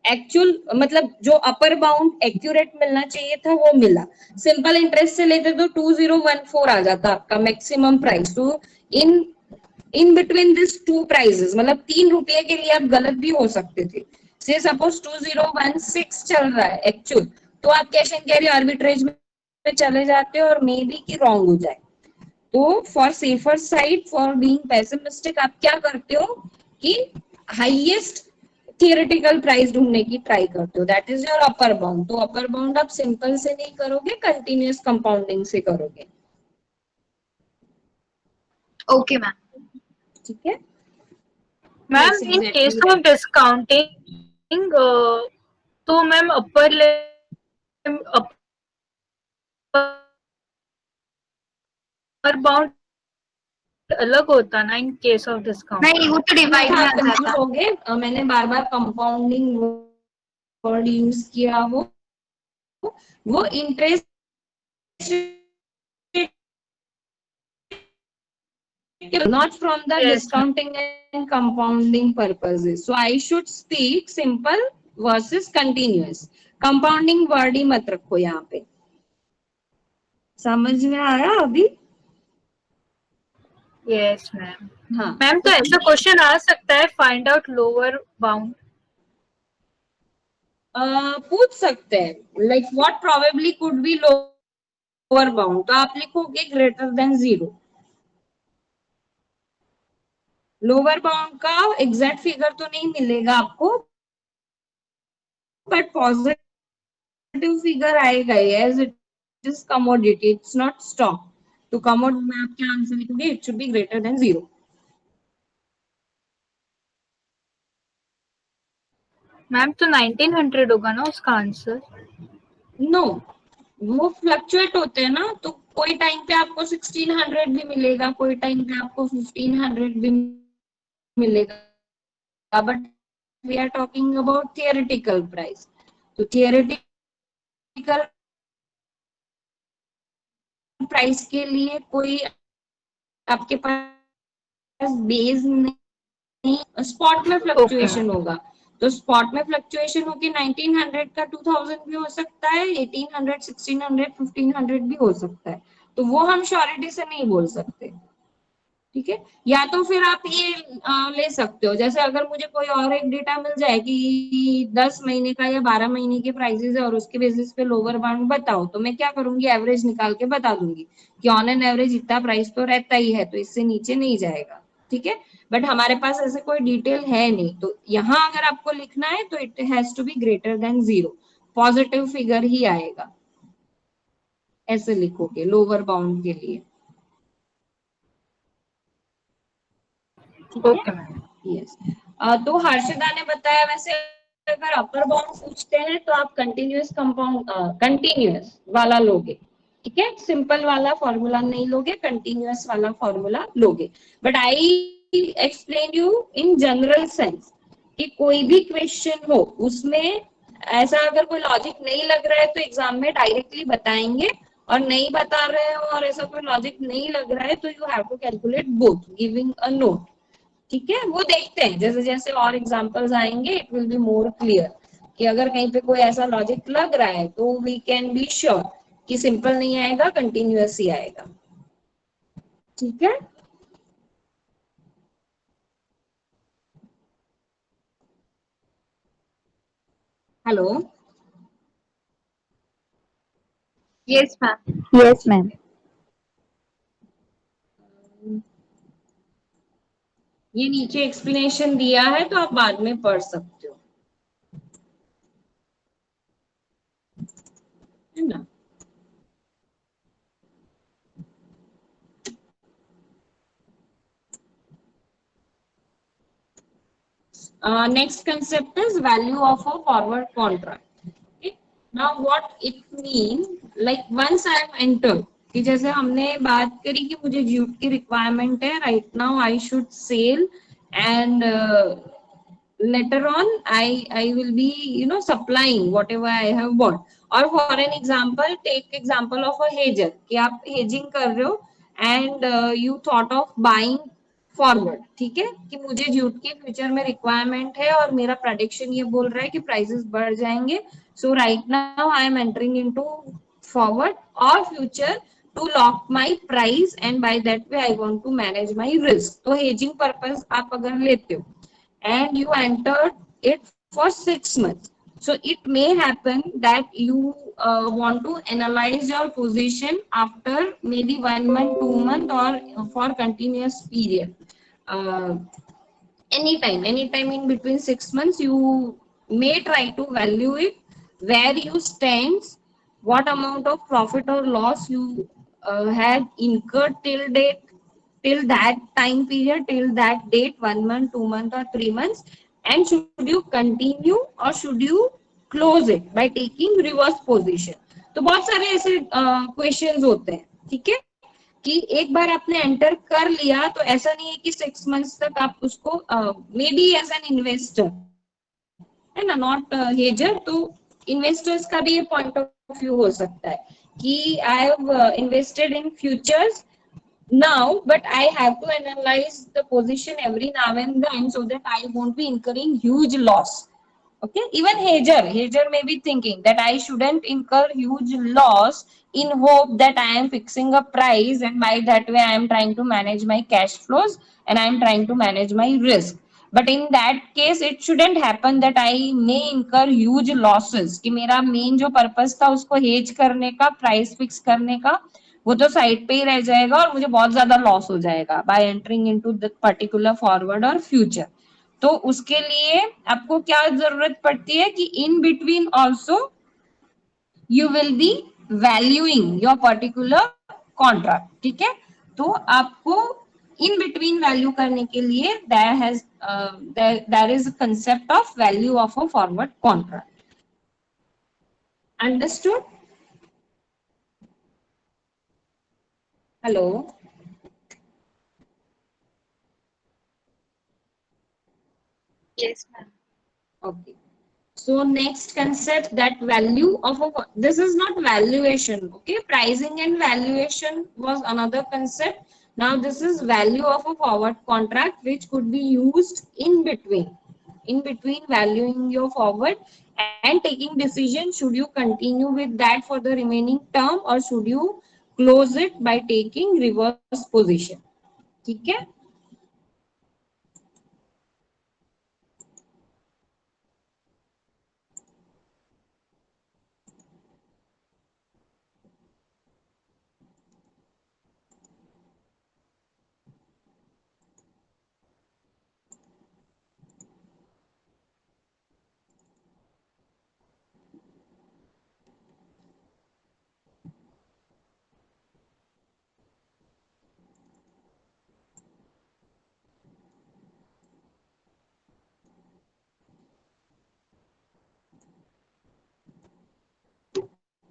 एक्चुअल मतलब जो अपर बाउंड एक्यूरेट मिलना चाहिए था वो मिला। सिंपल इंटरेस्ट से लेते तो 2014 आ जाता आपका मैक्सिमम प्राइस। तो in between this two prices मतलब 3 रुपये के लिए आप गलत भी हो सकते थे। से सपोज 2016 चल रहा है एक्चुअल, तो आप कैश एंड कैरी आर्बिट्रेज में चले जाते हो और मे बी कि रॉन्ग हो जाए। तो for safer side, for being pessimistic, आप क्या करते हो कि हाईएस्ट थियोरेटिकल प्राइस ढूंढने की ट्राई करते हो, that is your upper bound. तो अपर बाउंड आप सिंपल से नहीं करोगे, कंटिन्यूअस कंपाउंडिंग से करोगे। Okay ma'am. ठीक है ma'am Yes, in exactly case of right. Discounting तो मैम अपर बाउंड अलग होता ना इन केस ऑफ डिस्काउंट? नहीं, वो तो डिवाइड में आ आप कंफ्यूज जाता। हो गए, मैंने बार बार कंपाउंडिंग वर्ड यूज किया। वो interest not from the Yes, discounting and compounding purposes. So I should speak simple versus continuous. Compounding word ही मत रखो यहाँ पे। समझ में आया अभी? Yes ma'am. हाँ मैम तो ऐसा क्वेश्चन आ सकता है, फाइंड आउट लोअर बाउंड। पूछ सकते हैं, like what probably could be lower bound, तो आप लिखोगे ग्रेटर देन 0। लोअर बाउंड का एग्जैक्ट फिगर तो नहीं मिलेगा आपको, बट पॉजिटिव फिगर आएगा as it is commodity, it's not stock. तो कमोड में आप क्या आंसर लिखोगे? It should be greater than 0। Ma'am तो 1900 होगा ना उसका आंसर? नो, वो फ्लक्चुएट होते हैं ना, तो कोई टाइम पे आपको 1600 भी मिलेगा, कोई टाइम पे आपको 1500 भी मिलेगा, but we are talking about theoretical price. तो थियोरेटिकल प्राइस के लिए कोई आपके पास बेस नहीं, स्पॉट में फ्लक्चुएशन होगा। तो स्पॉट में फ्लक्चुएशन होगी 1900 का 2000 भी हो सकता है, 1800, 1600, 1500 भी हो सकता है। तो वो हम श्योरिटी से नहीं बोल सकते। ठीक है, या तो फिर आप ये ले सकते हो, जैसे अगर मुझे कोई और एक डेटा मिल जाए कि 10 महीने का या 12 महीने के प्राइसेस है और उसके बेसिस पे लोअर बाउंड बताओ, तो मैं क्या करूंगी, एवरेज निकाल के बता दूंगी कि ऑन एन एवरेज इतना प्राइस तो रहता ही है, तो इससे नीचे नहीं जाएगा। ठीक है, बट हमारे पास ऐसे कोई डिटेल है नहीं, तो यहाँ अगर आपको लिखना है तो it has to be greater than 0, positive figure ही आएगा, ऐसे लिखोगे लोअर बाउंड के लिए। Okay ma'am. यस, तो हर्षदा ने बताया, वैसे अगर अपर बाउंड पूछते हैं तो आप कंटिन्यूअस कंपाउंड कंटिन्यूअस वाला लोगे। ठीक है, सिंपल वाला फॉर्मूला नहीं लोगे, कंटिन्यूअस वाला फॉर्मूला लोगे। But I explain you in general sense कि कोई भी क्वेश्चन हो उसमें ऐसा अगर कोई लॉजिक नहीं लग रहा है तो एग्जाम में डायरेक्टली बताएंगे, और नहीं बता रहे हो और ऐसा कोई लॉजिक नहीं लग रहा है तो you have to calculate both giving a note. ठीक है, वो देखते हैं जैसे जैसे और एग्जांपल्स आएंगे, it will be more clear कि अगर कहीं पे कोई ऐसा लॉजिक लग रहा है तो वी कैन बी श्योर कि सिंपल नहीं आएगा, कंटिन्यूअस ही आएगा। ठीक है, hello, yes ma'am. Yes ma'am. ये नीचे एक्सप्लेनेशन दिया है तो आप बाद में पढ़ सकते हो, है ना। Next concept is value of a forward contract. Okay? Now what it means, like once I have entered, कि जैसे हमने बात करी कि मुझे ज्यूट की रिक्वायरमेंट है, right now I should sell, and later on I will be supplying whatever I have bought. और for an example, take example of a hedger कि आप hedging कर रहे हो and you thought of buying forward, ठीक है, कि मुझे ज्यूट की फ्यूचर में रिक्वायरमेंट है और मेरा प्रेडिक्शन ये बोल रहा है कि प्राइसेस बढ़ जाएंगे, so right now I am entering into forward और future to lock my price and by that way I want to manage my risk. तो हेजिंग पर्पस आप अगर लेते हो and you entered it for 6 months. So it may happen that you want to analyze your position after maybe 1 month, 2 month, or for continuous period. Uh, anytime in between 6 months, you may try to value it, where you stand, what amount of profit or loss you had incurred till date, till that time period, till that date, 1 month, 2 month, or 3 months, and should you continue or should you close it by taking reverse position. तो बहुत सारे ऐसे questions होते हैं, ठीक है, कि एक बार आपने एंटर कर लिया तो ऐसा नहीं है कि 6 मंथ्स तक आप उसको may be as an investor, है ना, नॉट हेजर, तो इन्वेस्टर्स का भी ये पॉइंट ऑफ व्यू हो सकता है कि I have invested in futures now, but I have to analyze the position every now and then so that I won't be incurring huge loss. Okay, even Hager may be thinking that I shouldn't incur huge loss in hope that I am fixing a price and by that way I am trying to manage my cash flows and I am trying to manage my risk. But in that case it shouldn't happen that I may incur huge losses कि मेरा main जो purpose था उसको hedge करने का, price fix करने का, वो तो साइड पे ही रह जाएगा और मुझे बहुत ज्यादा लॉस हो जाएगा bye entering into the particular forward और फ्यूचर। तो उसके लिए आपको क्या जरूरत पड़ती है कि in between also you will B valuing your particular contract, ठीक है। तो आपको इन बिटवीन वैल्यू करने के लिए there is concept of value of a forward contract. Understood? Hello? Yes, ma'am. Okay. So next concept, that value of a, this is not valuation, okay? Pricing and valuation was another concept. Now this is value of a forward contract which could be used in between valuing your forward and taking decision, should you continue with that for the remaining term or should you close it by taking reverse position, ठीक है?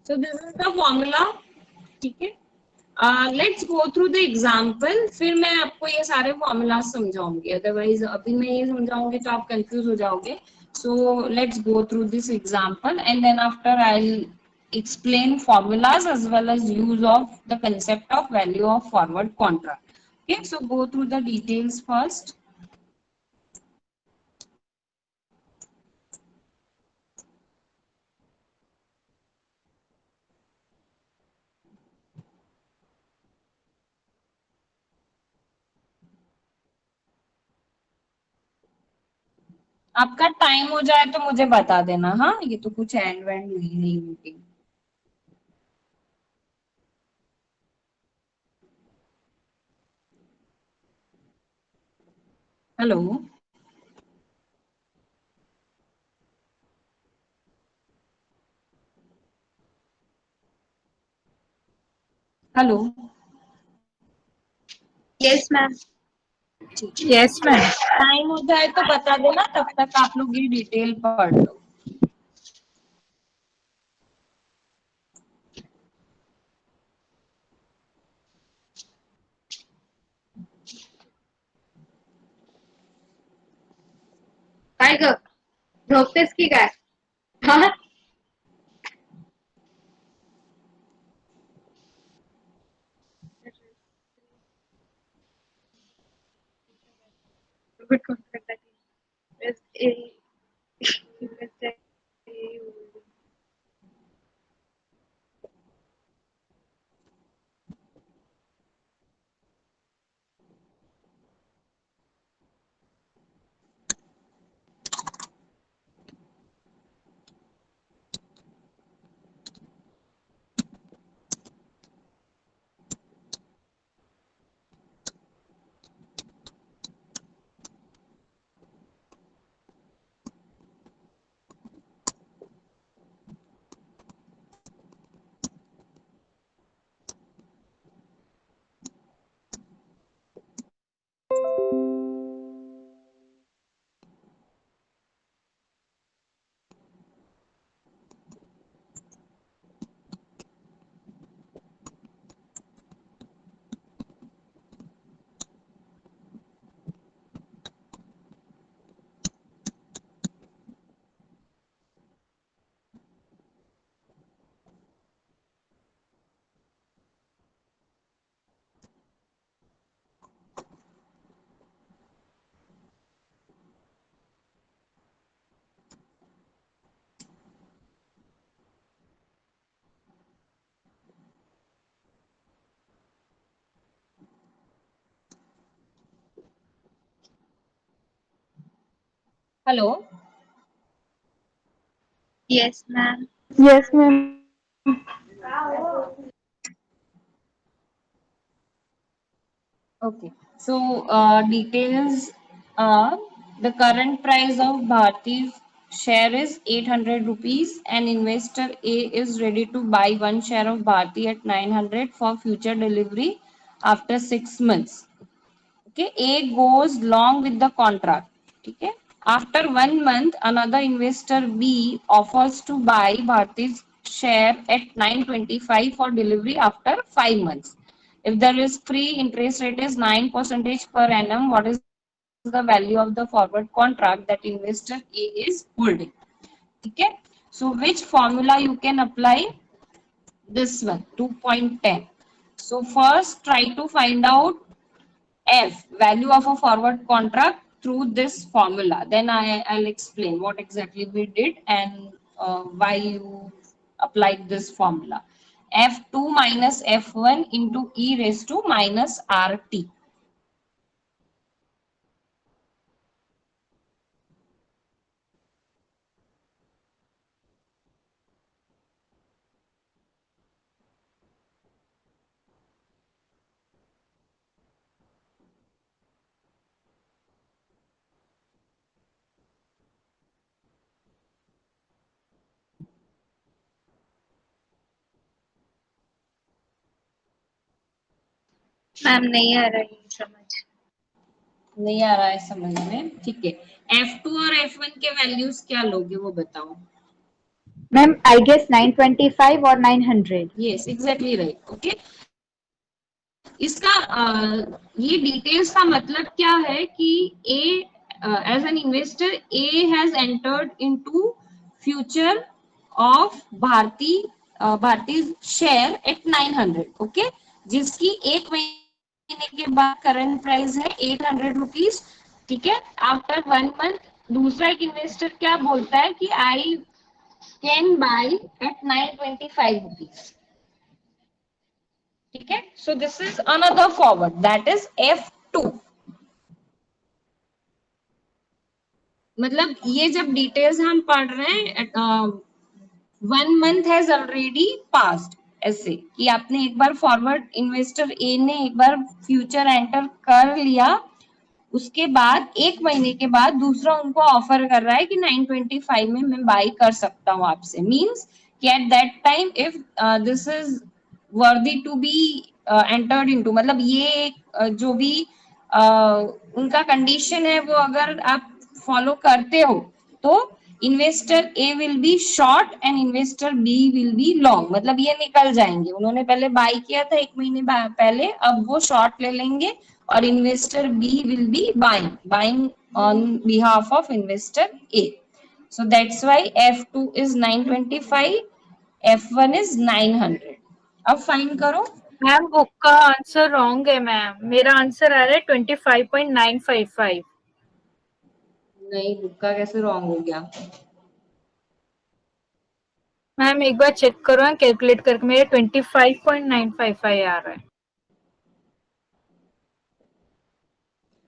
So this is the formula, ठीक है। Let's go through the example, फिर मैं आपको ये सारे formula समझाऊंगी, otherwise अभी मैं ये समझाऊंगी तो आप कंफ्यूज हो जाओगे। So let's go through this example and then after I explain formulas as well as use of the concept of value of forward contract. Okay, so go through the details first. आपका time हो जाए तो मुझे बता देना, हाँ, ये तो कुछ एंड वेंड हुई नहीं meeting. Hello? Hello? Yes, ma'am. Yes, ma'am. Time हो जाए तो बता देना, तब तक आप लोग ये डिटेल पढ़ लो। काय ग झोपतेस की काय? हा? forward contract that is investor A. Hello. Yes, ma'am. Yes, ma'am. Okay. So details are the current price of Bharti's share is 800 rupees and investor A is ready to buy one share of Bharti at 900 for future delivery after 6 months. Okay, A goes long with the contract. Okay, after 1 month, another investor B offers to buy Bharti's share at 925 for delivery after 5 months. If the risk-free interest rate is 9% per annum, what is the value of the forward contract that investor A is holding? Okay, so which formula you can apply? This one, 2.10. So first, try to find out F, value of a forward contract through this formula. Then I'll explain what exactly we did and why you applied this formula. F2 minus F1 into e raised to minus RT. Ma'am नहीं आ रही समझ. नहीं आ रहा है समझ में? ठीक है. F2 और F1 के वैल्यूज क्या लोगे वो बताओ. मैम आई गेस 925 और 900. Yes, exactly right. Okay. इसका ये डिटेल्स का मतलब क्या है कि A as an investor A has entered into future of Bharti share at 900. Okay, जिसकी 1 महीने के बाद करंट प्राइस है 800 रुपीज. ठीक है, आफ्टर 1 मंथ दूसरा एक इन्वेस्टर क्या बोलता है कि I can buy at 925 rupees. ठीक है, so this is another forward that is F2. मतलब ये जब डिटेल्स हम पढ़ रहे हैं 1 मंथ हैज ऑलरेडी पास्ड, ऐसे कि आपने एक बार फॉरवर्ड इन्वेस्टर ए ने एक बार फ्यूचर एंटर कर लिया, उसके बाद 1 महीने के बाद दूसरा उनको ऑफर कर रहा है कि 925 में मैं बाई कर सकता हूं आपसे. मींस कि at that time if this is worthy to be entered into, मतलब ये जो भी उनका कंडीशन है वो अगर आप फॉलो करते हो तो investor A will be short and investor B will be long. मतलब ये निकल जाएंगे, उन्होंने पहले बाई किया था 1 महीने पहले, अब वो शॉर्ट ले लेंगे और investor B will be buying on behalf of investor A. So that's why F2 is 925, F1 is 900. अब फाइन करो. मैम बुक का आंसर रॉन्ग है मैम. मेरा आंसर आ रहा है 25.955. नहीं, बुक का कैसे रॉन्ग हो गया? मैम एक बार चेक करो ना, कैलकुलेट करके मेरे 25.955 आ रहा है।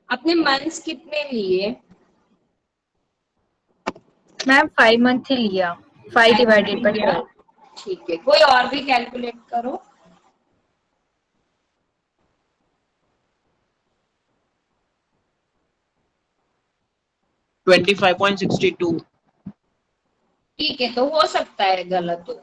आपने मंथ्स कितने लिए? मैम 5 मंथ ही लिया, 5 डिवाइडेड बाय 12। ठीक है, कोई और भी कैलकुलेट करो। $25.62. ठीक है, तो हो सकता है गलत हो।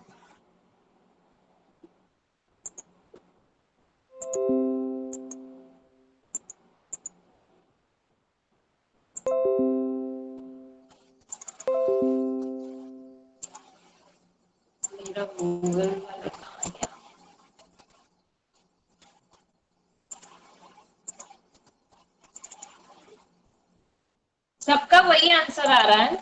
मेरा गूगल वाला कहाँ गया? सबका वही आंसर आ रहा है।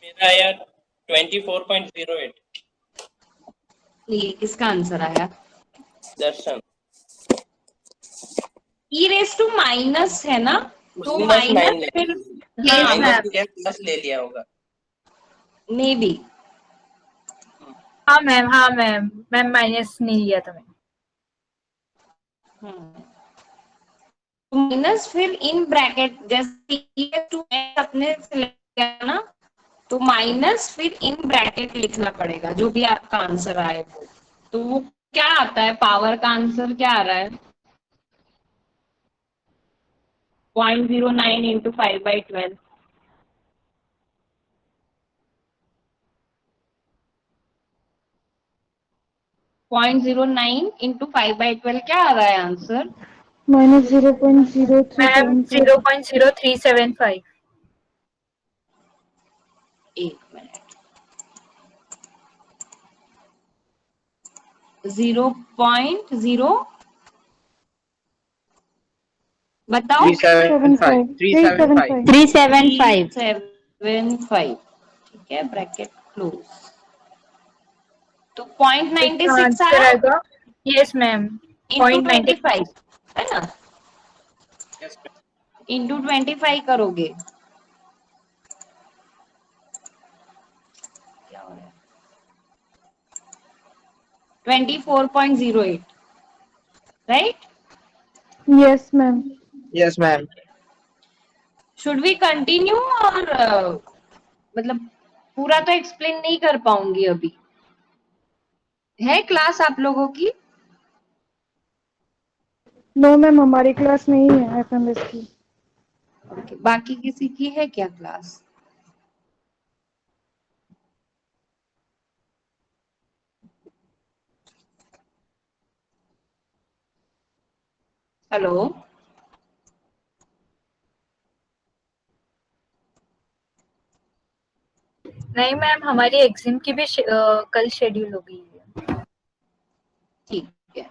मेरा आया 24.08। ये किसका आंसर आया? दर्शन। ई रेस टू माइनस है ना, तो उसने बस माइनस माइन ले फिर लिया, माइनस क्या प्लस ले लिया होगा। May be. हाँ मैम, मैम माइनस नहीं लिया था मैंने। माइनस फिर इन ब्रैकेट, जैसे टू अपने select किया ना, तो माइनस फिर इन ब्रैकेट लिखना पड़ेगा जो भी आपका आंसर आए वो। तो वो क्या आता है, पावर का आंसर क्या आ रहा है? 0.09 इंटू 5/12। 0.09 इंटू 5/12 क्या आ रहा है आंसर? मैंने 0.0375 मैम 0.0375। एक मिनट, 0.0 बताओ। 375. 375. 375 375। ठीक है, ब्रैकेट क्लोज। तो 0.96 इसका आंसर आया आएगा, यस मैम, इंटू 0.96। 25 है ना, इंटू 25 करोगे क्या हो रहा है? 24.08, right? Yes ma'am. Yes, ma'am. Should we continue और मतलब पूरा तो एक्सप्लेन नहीं कर पाऊंगी अभी। है क्लास आप लोगों की? नो मैम, हमारी क्लास नहीं है एफएमएस की। ओके, बाकी किसी की है क्या क्लास? हेलो, नहीं मैम, हमारी एग्जाम की भी कल शेड्यूल हो गई है। ठीक है।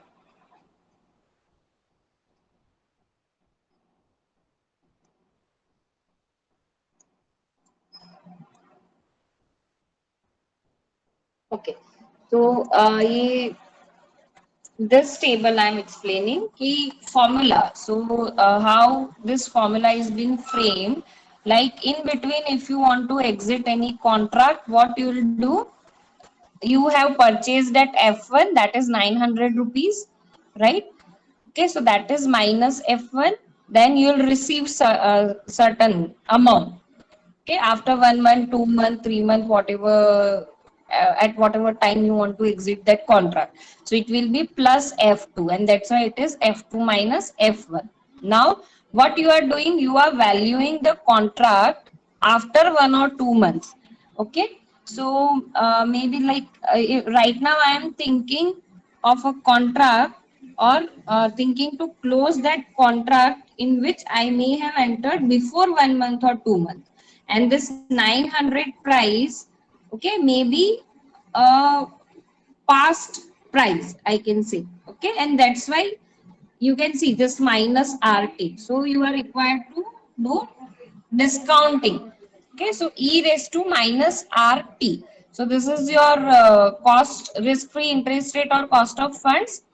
ओके, तो ये this table I am explaining key formula. So how this formula is been framed, like in between if you want to exit any contract, what you will do, you have purchased at F1, that is 900 rupees, right? Okay, so that is minus F1, then you will receive certain amount. Okay, after 1 month, 2 month, 3 month, whatever, at whatever time you want to exit that contract, so it will be plus F2, and that's why it is F2 minus F1. Now what you are doing, you are valuing the contract after 1 or 2 months. Okay, so maybe like right now I am thinking of a contract, or thinking to close that contract in which I may have entered before 1 month or 2 months, and this 900 price, okay, maybe past price I can say. Okay, and that's why you can see this minus RT, so you are required to do discounting. Okay, so e raised to minus RT. So this is your cost, risk-free interest rate or cost of funds,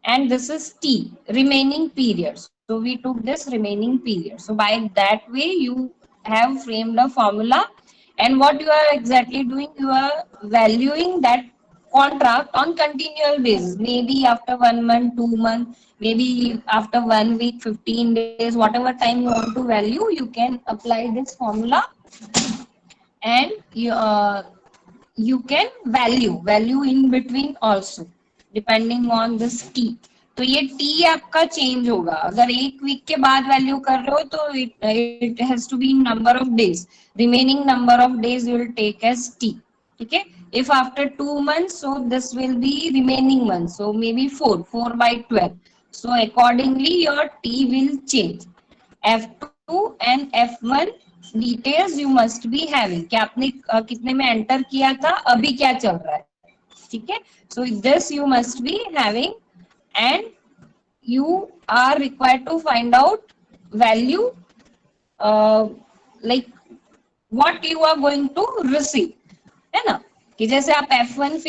and this is T, remaining period. So we took this remaining period. So by that way, you have framed a formula, and what you are exactly doing, you are valuing that contract on continual basis. Maybe after 1 month, 2 months, maybe after 1 week, 15 days, whatever time you want to value, you can apply this formula, and you can value in between also depending on this t. तो ये t आपका change होगा. अगर एक week के बाद value कर रहे हो तो it has to be number of days. Remaining number of days you will take as t. ठीक है. If after 2 months, so this will be remaining months. So maybe 4 by 12. So accordingly your t will change. F2 and F1 details you must be having कि आपने कितने में enter किया था, अभी क्या चल रहा है. ठीक है. So this you must be having and you are required to find out value like what you are going to receive. है ना, कि जैसे आप F1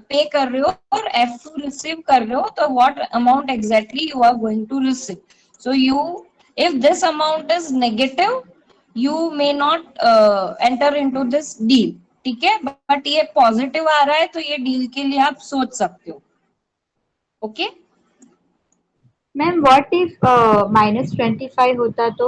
पे कर रहे हो और F2 रिसीव कर रहे हो, तो what amount exactly you are going to receive. So you, if this amount is negative, you may not enter into this deal. ठीक है. बट ये पॉजिटिव आ रहा है तो ये डील के लिए आप सोच सकते हो. ओके मैम, व्हाट इफ -25 होता तो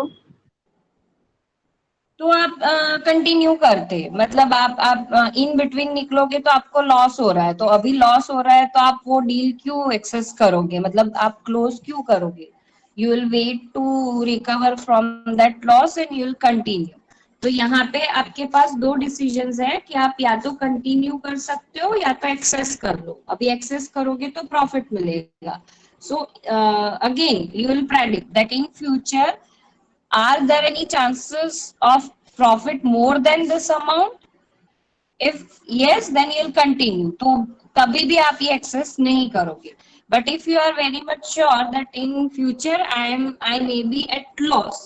आप कंटिन्यू करते, मतलब आप इन बिटवीन निकलोगे तो आपको लॉस हो रहा है, तो अभी लॉस हो रहा है तो आप वो डील क्यों एक्सेस करोगे, मतलब आप क्लोज क्यों करोगे. You will wait to recover from that loss and you will continue. तो यहाँ पे आपके पास दो डिसीजंस है कि आप या तो कंटिन्यू कर सकते हो या तो एक्सेस कर लो. अभी एक्सेस करोगे तो प्रॉफिट मिलेगा. So again you will predict that in future are there any chances of profit more than this amount. If yes, then you'll continue. तो कभी भी आप ये एक्सेस नहीं करोगे. But if you are very much sure that in future I may be at loss,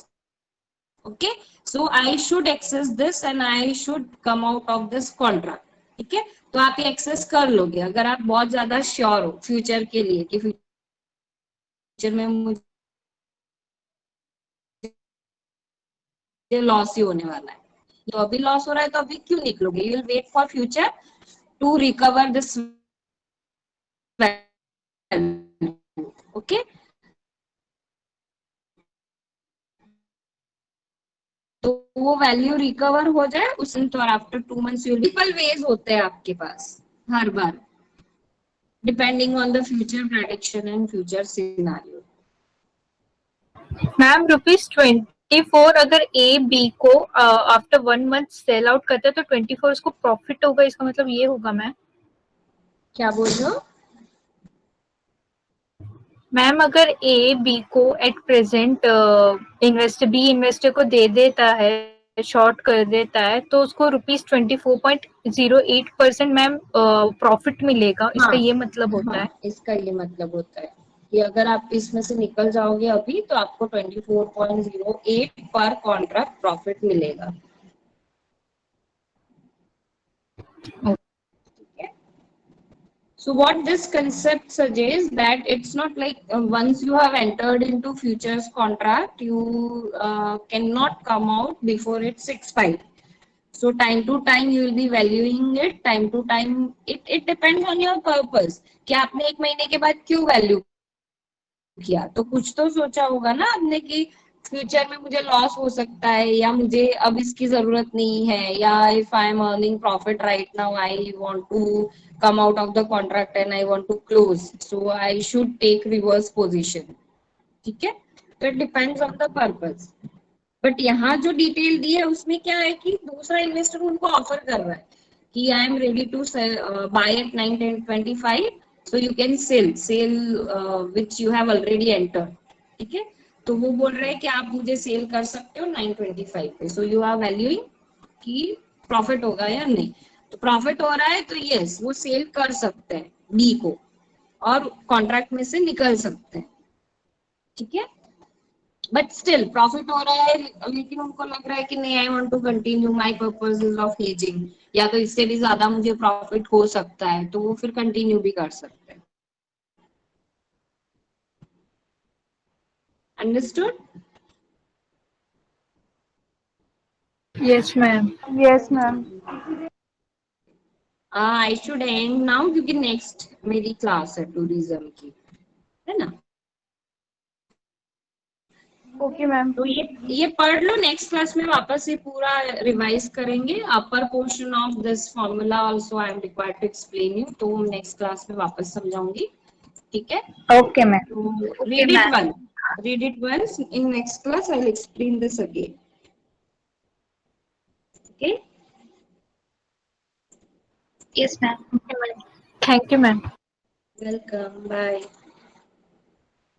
okay, so I should access this and I should come out of this contract. ठीक है. तो आप ये एक्सेस कर लोगे अगर आप बहुत ज्यादा श्योर हो फ्यूचर के लिए कि फ्यूचर में मुझे लॉस ही होने वाला है. तो अभी लॉस हो रहा है तो अभी क्यों निकलोगे. You will wait for future to recover this. Okay. तो वो वैल्यू रिकवर हो जाए उस दिन, तो after 2 months you multiple ways होते हैं आपके पास हर बार, depending on the future prediction and future scenario. Ma'am ₹24 अगर ए बी को आफ्टर 1 month सेल आउट करता है तो 24 उसको प्रॉफिट होगा, इसका मतलब ये होगा. मैम क्या बोल रहे हो. मैम अगर ए बी को एट प्रेजेंट इन्वेस्टर को दे देता है, शॉर्ट कर देता है, तो उसको ₹24.08% मैम प्रॉफिट मिलेगा. हाँ, इसका ये मतलब होता है. इसका ये मतलब होता है कि अगर आप इसमें से निकल जाओगे अभी तो आपको 24.08 पर कॉन्ट्रैक्ट प्रॉफिट मिलेगा. So what this concept suggests that it's not like once you have entered into futures contract, you cannot come out before it's expired. So time to time you will be valuing it. Time to time it depends on your purpose. कि आपने 1 महीने के बाद क्यों value किया, तो कुछ तो सोचा होगा ना आपने कि फ्यूचर में मुझे लॉस हो सकता है या मुझे अब इसकी जरूरत नहीं है, या if I am earning profit right now I want to come out of the contract and I want to close, so I should take reverse position. ठीक है. तो it depends on the purpose. But यहाँ जो detail दी है उसमें क्या है कि दूसरा इन्वेस्टर उनको ऑफर कर रहा है कि I am ready to buy at 9.25, so you can sell which you have already entered. ठीक है. तो वो बोल रहे हैं कि आप मुझे सेल कर सकते हो 9.25 पे. सो यू आर वैल्यूइंग कि प्रॉफिट होगा या नहीं. तो प्रॉफिट हो रहा है तो यस वो सेल कर सकते हैं बी को और कॉन्ट्रैक्ट में से निकल सकते हैं. ठीक है. बट स्टिल प्रॉफिट हो रहा है, लेकिन उनको लग रहा है कि नहीं, I want to continue, my purpose is of hedging, या तो इससे भी ज्यादा मुझे प्रॉफिट हो सकता है, तो वो फिर कंटिन्यू भी कर सकते हैं। Understood? Yes, ma'am. Yes, ma'am. I should and now, क्योंकि नेक्स्ट मेरी क्लास है टूरिज्म की, है ना? Okay, ma'am. तो ये पढ़ लो, नेक्स्ट क्लास में वापस ये पूरा रिवाइज करेंगे। Upper portion of this formula also I am required to explain you, तो नेक्स्ट क्लास में वापस समझाऊंगी, ठीक है? Okay, ma'am. तो read it once, in next class I'll explain this again, okay? Yes, ma'am. Thank you, ma'am. Welcome, bye.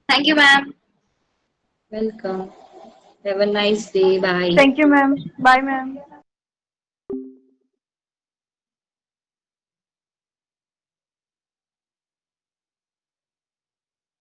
Thank you, ma'am. Welcome, have a nice day, bye. Thank you, ma'am. Bye, ma'am.